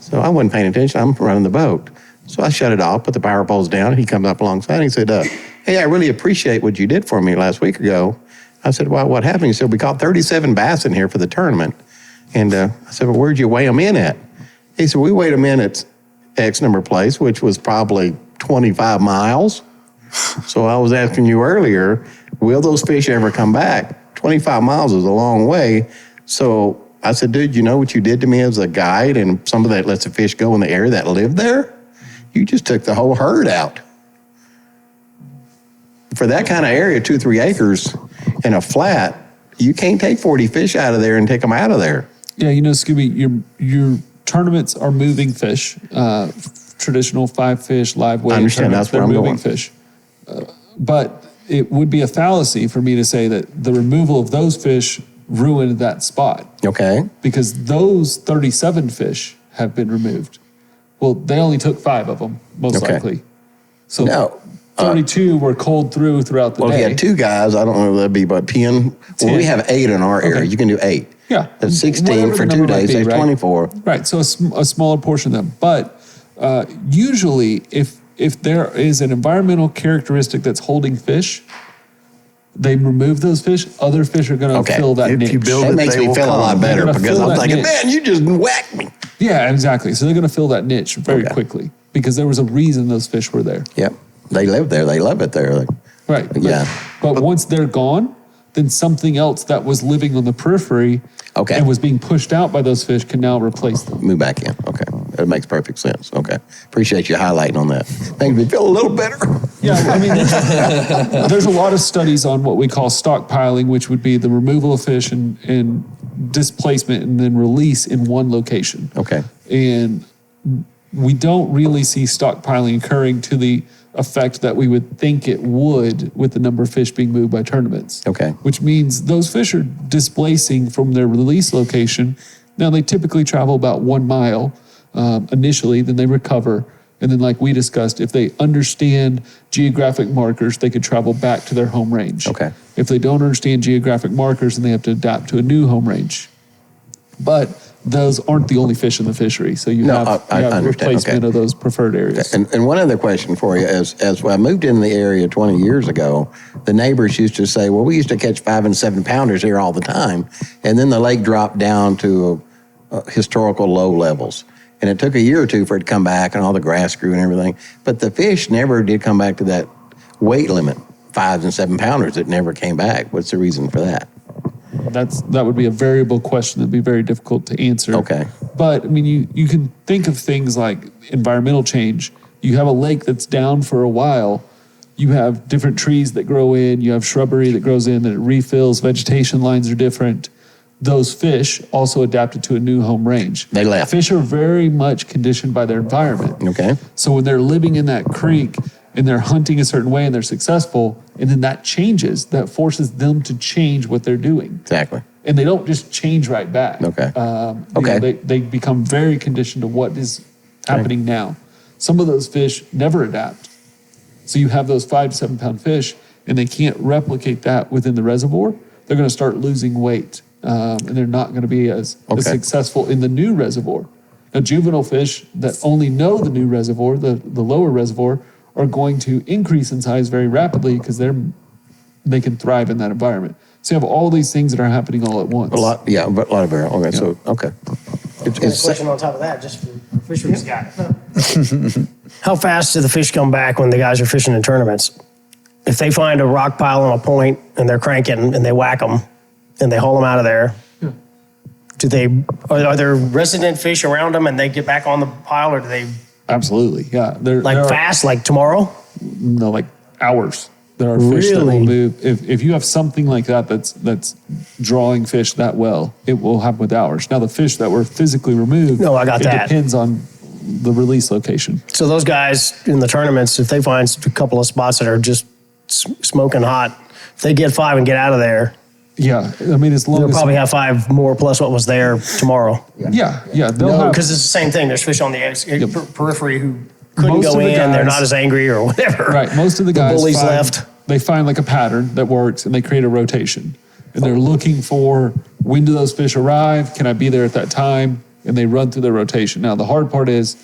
So I wasn't paying attention. I'm running the boat. So I shut it off, put the power poles down. He comes up alongside and he said, "Hey, I really appreciate what you did for me last week ago." I said, "Well, what happened?" He said, "We caught 37 bass in here for the tournament." And I said, "Well, where'd you weigh them in at?" He said, "We weighed them in at X number place, which was probably 25 miles. So I was asking you earlier, will those fish ever come back? 25 miles is a long way. So I said, dude, you know what you did to me as a guide and somebody that lets the fish go in the area that lived there? You just took the whole herd out. For that kind of area, 2-3 acres in a flat, you can't take 40 fish out of there and take them out of there." Yeah, you know, Scooby, your tournaments are moving fish. Traditional 5 fish, live weight. I understand, that's where I'm moving going. Fish. But it would be a fallacy for me to say that the removal of those fish ruined that spot. Okay. Because those 37 fish have been removed. Well, they only took 5 of them, most Okay. likely. So No. 32 were cold throughout the Well, day. if you had 2 guys, I don't know if that'd be about 10. Well, we 10. have 8 in our area. Okay. You can do 8. Yeah. That's 16 Whatever for the 2 number might days. be, That's right? 24. Right, so a smaller portion of them. But usually, if there is an environmental characteristic that's holding fish, they remove those fish, other fish are going to Okay. fill that If niche. you build That it, makes they me will feel a come. lot better They're gonna because fill I'm that thinking, niche. man, you just whacked me. Yeah, exactly. So they're going to fill that niche very Okay. quickly because there was a reason those fish were there. Yep. They live there. They love it there. Right. Yeah. But once they're gone, then something else that was living on the periphery Okay. and was being pushed out by those fish can now replace them. Move back in. Okay. That makes perfect sense. Okay. Appreciate you highlighting on that. Makes me feel a little better. Yeah, I mean, there's a lot of studies on what we call stockpiling, which would be the removal of fish and displacement and then release in one location. Okay. And we don't really see stockpiling occurring to the effect that we would think it would with the number of fish being moved by tournaments. Okay. Which means those fish are displacing from their release location. Now, they typically travel about 1 mile initially, then they recover. And then, like we discussed, if they understand geographic markers, they could travel back to their home range. Okay. If they don't understand geographic markers, then they have to adapt to a new home range. But those aren't the only fish in the fishery. So you have understand. replacement Okay. of those preferred areas. And one other question for you, as I moved in the area 20 years ago, the neighbors used to say, well, we used to catch 5 and 7 pounders here all the time. And then the lake dropped down to historical low levels. And it took a year or two for it to come back and all the grass grew and everything. But the fish never did come back to that weight limit, 5 and 7 pounders. It never came back. What's the reason for that? That would be a variable question that'd be very difficult to answer. Okay. But I mean, you can think of things like environmental change. You have a lake that's down for a while. You have different trees that grow in. You have shrubbery that grows in that it refills. Vegetation lines are different. Those fish also adapted to a new home range. They left. Fish are very much conditioned by their environment. Okay. So when they're living in that creek and they're hunting a certain way and they're successful, and then that changes, that forces them to change what they're doing. Exactly. And they don't just change right back. Okay. You know, they become very conditioned to what is happening now. Some of those fish never adapt. So you have those 5 to 7 pound fish and they can't replicate that within the reservoir. They're going to start losing weight and they're not going to be as successful in the new reservoir. Now, juvenile fish that only know the new reservoir, the lower reservoir, are going to increase in size very rapidly because they can thrive in that environment. So you have all these things that are happening all at once. But a lot of barrel. Okay, so, okay. It's a question on top of that, just for fisheries guy. How fast do the fish come back when the guys are fishing in tournaments? If they find a rock pile on a point and they're cranking and they whack them and they haul them out of there, are there resident fish around them and they get back on the pile, or do they? Absolutely, yeah. They're Fast, like tomorrow? No, like hours. There are fish that will move. If you have something like that that's drawing fish that well, it will happen with hours. Now, the fish that were physically removed, No, I got it that. depends on the release location. So those guys in the tournaments, if they find a couple of spots that are just smoking hot, if they get 5 and get out of there, Yeah, I mean, as long they'll as probably have 5 more plus what was there tomorrow. yeah, they'll No, have, because it's the same thing. There's fish on the periphery who couldn't Most go of the in. They're guys- not as angry or whatever. right. Most of the guys bullies find, left. They find like a pattern that works, and they create a rotation. And they're looking for, when do those fish arrive? Can I be there at that time? And they run through the rotation. Now, the hard part is,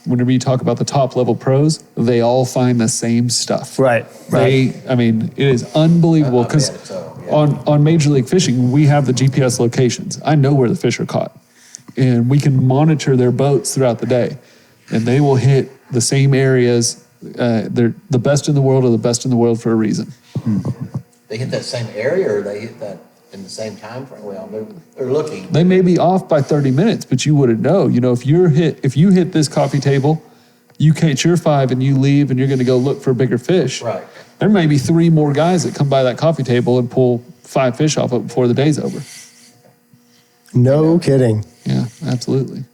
whenever you talk about the top level pros, they all find the same stuff. Right. I mean, it is unbelievable because on Major League Fishing, we have the GPS locations. I know where the fish are caught, and we can monitor their boats throughout the day, and they will hit the same areas. They're the best in the world, or the best in the world for a reason. They hit that same area, or they hit that in the same time frame? Well, they're looking. They may be off by 30 minutes, but you wouldn't know. You know, if you hit this coffee table, you catch your 5 and you leave and you're going to go look for bigger fish. Right. There may be 3 more guys that come by that coffee table and pull 5 fish off it before the day's over. No kidding. Yeah, absolutely.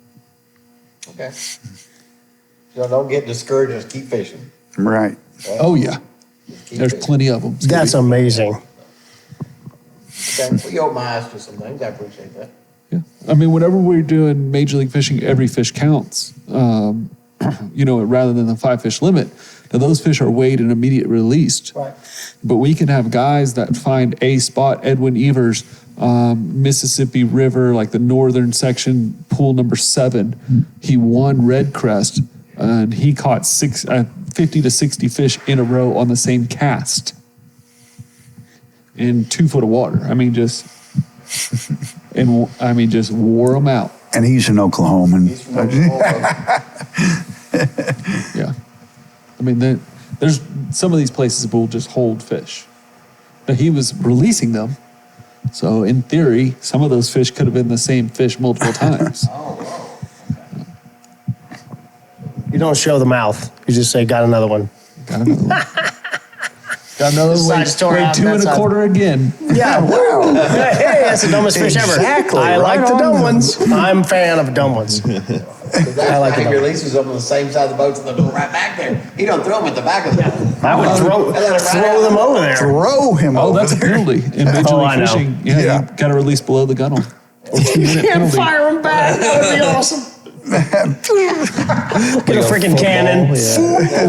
Okay. So don't get discouraged, just keep fishing. Right. Oh yeah, Keep there's fishing. plenty of them. That's amazing. Okay. Well, you opened my eyes to some things. I appreciate that. Yeah, I mean, whenever we're doing Major League Fishing, every fish counts. You know, rather than the 5 fish limit. Now those fish are weighed and immediate released. Right. But we can have guys that find a spot. Edwin Evers, Mississippi River, like the northern section, pool number 7. He won Red Crest, and he caught 50 to 60 fish in a row on the same cast in 2 foot of water. I mean, just wore them out. And he's an Oklahoman. Yeah. I mean, there's some of these places will just hold fish. Now, he was releasing them. So, in theory, some of those fish could have been the same fish multiple times. You don't show the mouth. You just say, got another one. Got another one. Got another This one. side's tore Weighed out, 2 that and a side. quarter again. Yeah, wow. Hey, that's the dumbest fish ever. Exactly, I like right the dumb on. ones. I'm a fan of dumb ones. I like it. He releases them on the same side of the boats and they'll go right back there. He don't throw them at the back of the boat. I would throw them over there. Throw him Oh, over that's a there. penalty. In Major Oh, League I know. Fishing, yeah, Yeah. you got to release below the gunnel. You can't fire them back. That would be awesome. Get a freaking cannon,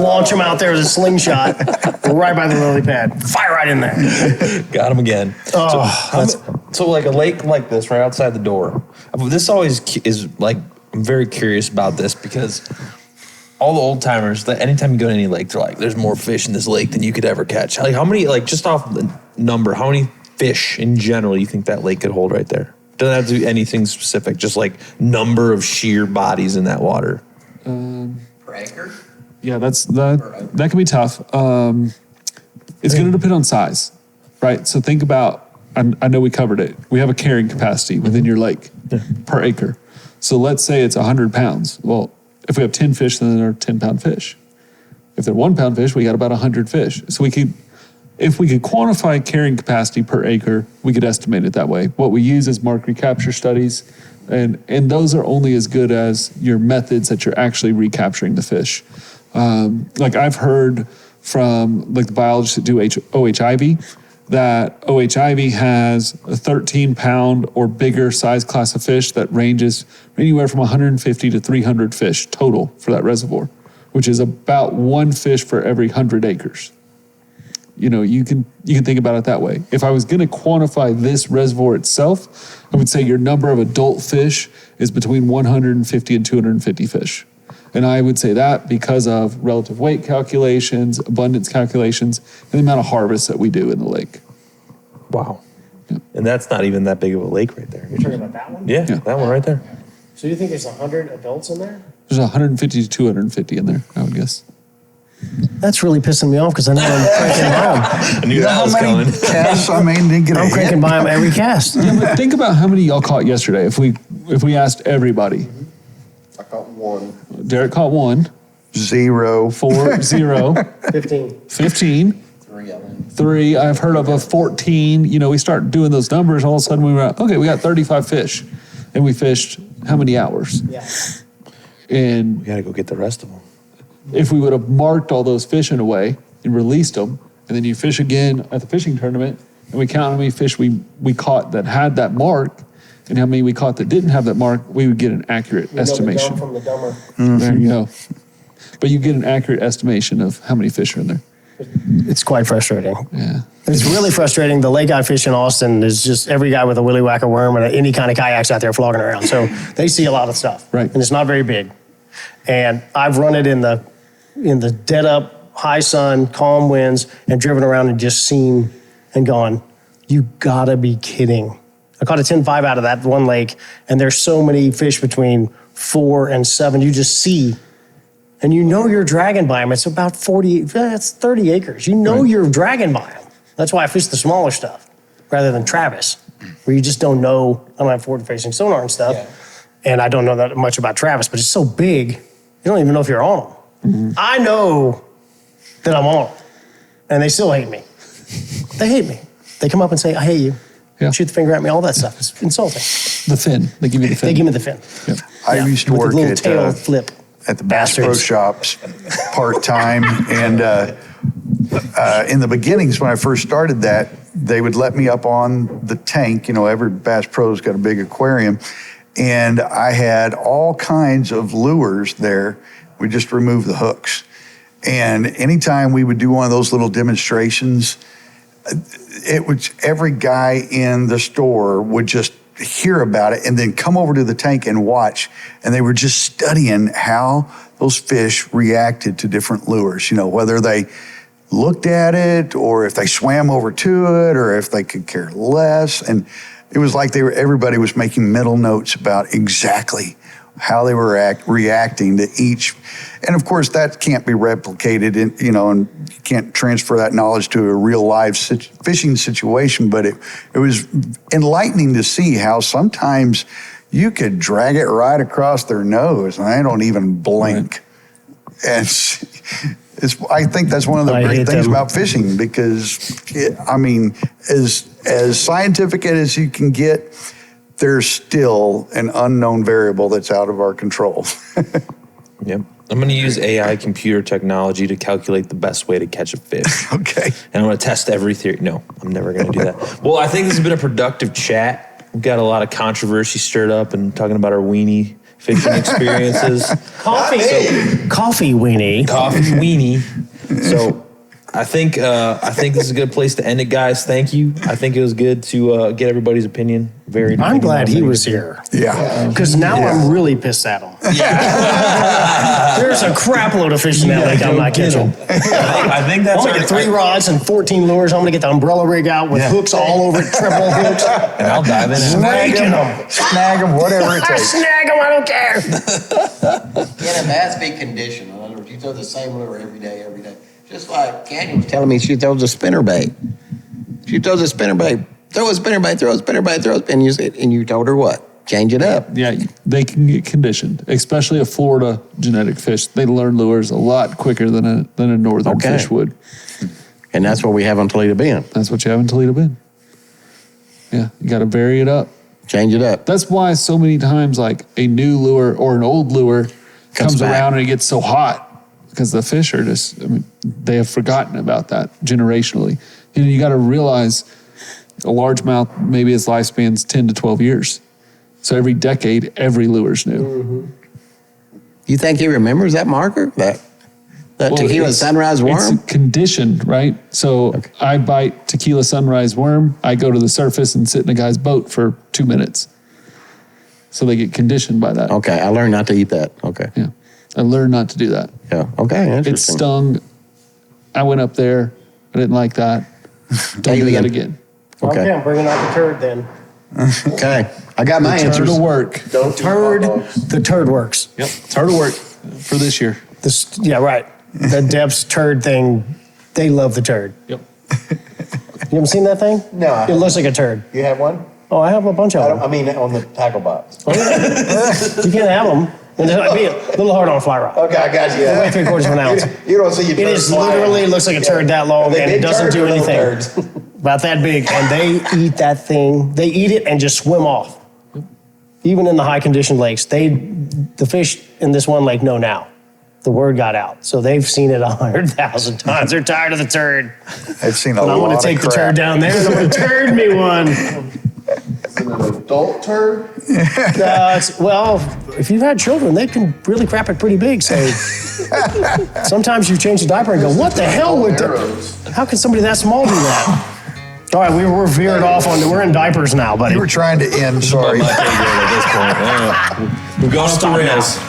launch him out there with a slingshot, right by the lily pad. Fire right in there. Got him again. So like a lake like this right outside the door. This always is like, I'm very curious about this because all the old timers, anytime you go to any lake, they're like, there's more fish in this lake than you could ever catch. Like how many, like just off the number, how many fish in general you think that lake could hold right there? Doesn't have to be anything specific, just like number of sheer bodies in that water. Per acre? Yeah, that can be tough. It's going to depend on size, right? So think about, I know we covered it. We have a carrying capacity within your lake per acre. So let's say it's 100 pounds. Well, if we have 10 fish, then they're 10-pound fish. If they're 1-pound fish, we got about 100 fish. So if we could quantify carrying capacity per acre, we could estimate it that way. What we use is mark recapture studies, and those are only as good as your methods that you're actually recapturing the fish. Like I've heard from like the biologists that do OHIV, that OHIV has a 13-pound or bigger size class of fish that ranges anywhere from 150 to 300 fish total for that reservoir, which is about 1 fish for every 100 acres. You know, you can think about it that way. If I was going to quantify this reservoir itself, I would say your number of adult fish is between 150 and 250 fish. And I would say that because of relative weight calculations, abundance calculations, and the amount of harvest that we do in the lake. Wow. Yeah. And that's not even that big of a lake right there. You're talking about that one? Yeah, that one right there. So you think there's 100 adults in there? There's 150 to 250 in there, I would guess. That's really pissing me off because I know I'm cranking by them. I knew that was coming. Casts, didn't get I'm cranking by them every cast. Yeah, but think about how many y'all caught yesterday. If we asked everybody. I caught 1. Derek caught 1. 0. 4, 0. 15. 15. 3. I've heard of a 14. You know, we start doing those numbers. All of a sudden we were okay, we got 35 fish. And we fished how many hours? Yeah. And We got to go get the rest of them. if we would have marked all those fish in a way and released them, and then you fish again at the fishing tournament, and we count how many fish we caught that had that mark, and how many we caught that didn't have that mark, we would get an accurate estimation. The dumb from the dumber. There you go. But you get an accurate estimation of how many fish are in there. It's quite frustrating. Yeah. It's really frustrating. The lake I fish in Austin is just every guy with a willy whacker worm and any kind of kayaks out there flogging around. So they see a lot of stuff. Right. And it's not very big. And I've run it in the dead up, high sun, calm winds, and driven around and just seen and gone, you gotta be kidding. I caught a 10.5 out of that one lake, and there's so many fish between 4 and 7. You just see, and you know you're dragging by them. It's about 40, it's 30 acres. You know you're dragging by them. That's why I fish the smaller stuff rather than Travis, where you just don't know. I don't have forward-facing sonar and stuff, and I don't know that much about Travis, but it's so big, you don't even know if you're on them. Mm-hmm. I know that I'm on them, and they still hate me. They hate me. They come up and say, I hate you. Yeah. Shoot the finger at me, all that stuff. It's insulting. The fin. They give you the fin. They give me the fin. Yep. I used to With work the little at tail flip. at the Bass Pro Bastards. Shops part-time. And in the beginnings, when I first started that, they would let me up on the tank. You know, every Bass Pro's got a big aquarium. And I had all kinds of lures there. We just removed the hooks. And anytime we would do one of those little demonstrations, it was every guy in the store would just hear about it and then come over to the tank and watch. And they were just studying how those fish reacted to different lures, you know, whether they looked at it or if they swam over to it or if they could care less. And it was like everybody was making mental notes about exactly how they were reacting to each. And of course, that can't be replicated, and you can't transfer that knowledge to a real live fishing situation. But it was enlightening to see how sometimes you could drag it right across their nose, and they don't even blink. And I think that's one of the great things about fishing, because as scientific as you can get, there's still an unknown variable that's out of our control. Yep. I'm going to use AI computer technology to calculate the best way to catch a fish. Okay. And I'm going to test every theory. No, I'm never going to do that. Well, I think this has been a productive chat. We've got a lot of controversy stirred up and talking about our weenie fishing experiences. Coffee weenie. Coffee weenie. So I think this is a good place to end it, guys. Thank you. I think it was good to get everybody's opinion. I'm glad he was here. Yeah. Because now I'm really pissed at him. Yeah. There's a crap load of fish in that lake I'm not catching. I think that's I'm going to get 3 rods and 14 lures. I'm going to get the umbrella rig out with hooks all over it, triple hooks. And I'll dive in. Raking them. Snag them, whatever it I takes. snag them, I don't care. Yeah, it has to be conditioned. In other words, you throw the same lure every day. Just like Candy was telling me, she throws a spinnerbait. She throws a spinnerbait. Throw a spinnerbait, throw a spinnerbait, and you told her what? Change it up. Yeah, they can get conditioned, especially a Florida genetic fish. They learn lures a lot quicker than a northern fish would. And that's what we have on Toledo Bend. That's what you have in Toledo Bend. Yeah, you got to vary it up. Change it up. That's why so many times, like a new lure or an old lure comes back. around and it gets so hot because the fish are just, they have forgotten about that generationally. You got to realize a largemouth, maybe its lifespan's 10 to 12 years. So every decade, every lure's new. Mm-hmm. You think he remembers that marker? That tequila sunrise worm? It's conditioned, right? So I bite tequila sunrise worm. I go to the surface and sit in a guy's boat for 2 minutes. So they get conditioned by that. Okay, I learned not to eat that. Okay. Yeah. I learned not to do that. Yeah. Okay. It Interesting. stung. I went up there. I didn't like that. Don't do that again. Okay, I'm bringing out the turd then. Okay. I got my Turd answers. will work. The turd works. Yep. Turd will work for this year. Yeah, right. The Deb's turd thing, they love the turd. Yep. You haven't seen that thing? No, I It looks like a turd. You have one? Oh, I have a bunch of them. I mean, on the tackle box. You can't have them. And it'd be a little hard on a fly rod. Okay, I got you. Weigh 3/4 of an ounce. You don't see your It is literally looks like a turd that long, and it doesn't do anything. About that big, and they eat that thing. They eat it and just swim off. Even in the high conditioned lakes, the fish in this one lake know now. The word got out, so they've seen it 100,000 times. They're tired of the turd. I've seen a And lot I'm going of to take the crap. turd down there, and I'm going to turd me one. Is it an adult turd? Well, if you've had children, they can really crap it pretty big. So sometimes you change the diaper and go, "What the hell would that? How can somebody that small do that?" All right, we're veered off on. We're in diapers now, buddy. You were trying to end, sorry. At this point. We're going off the rails.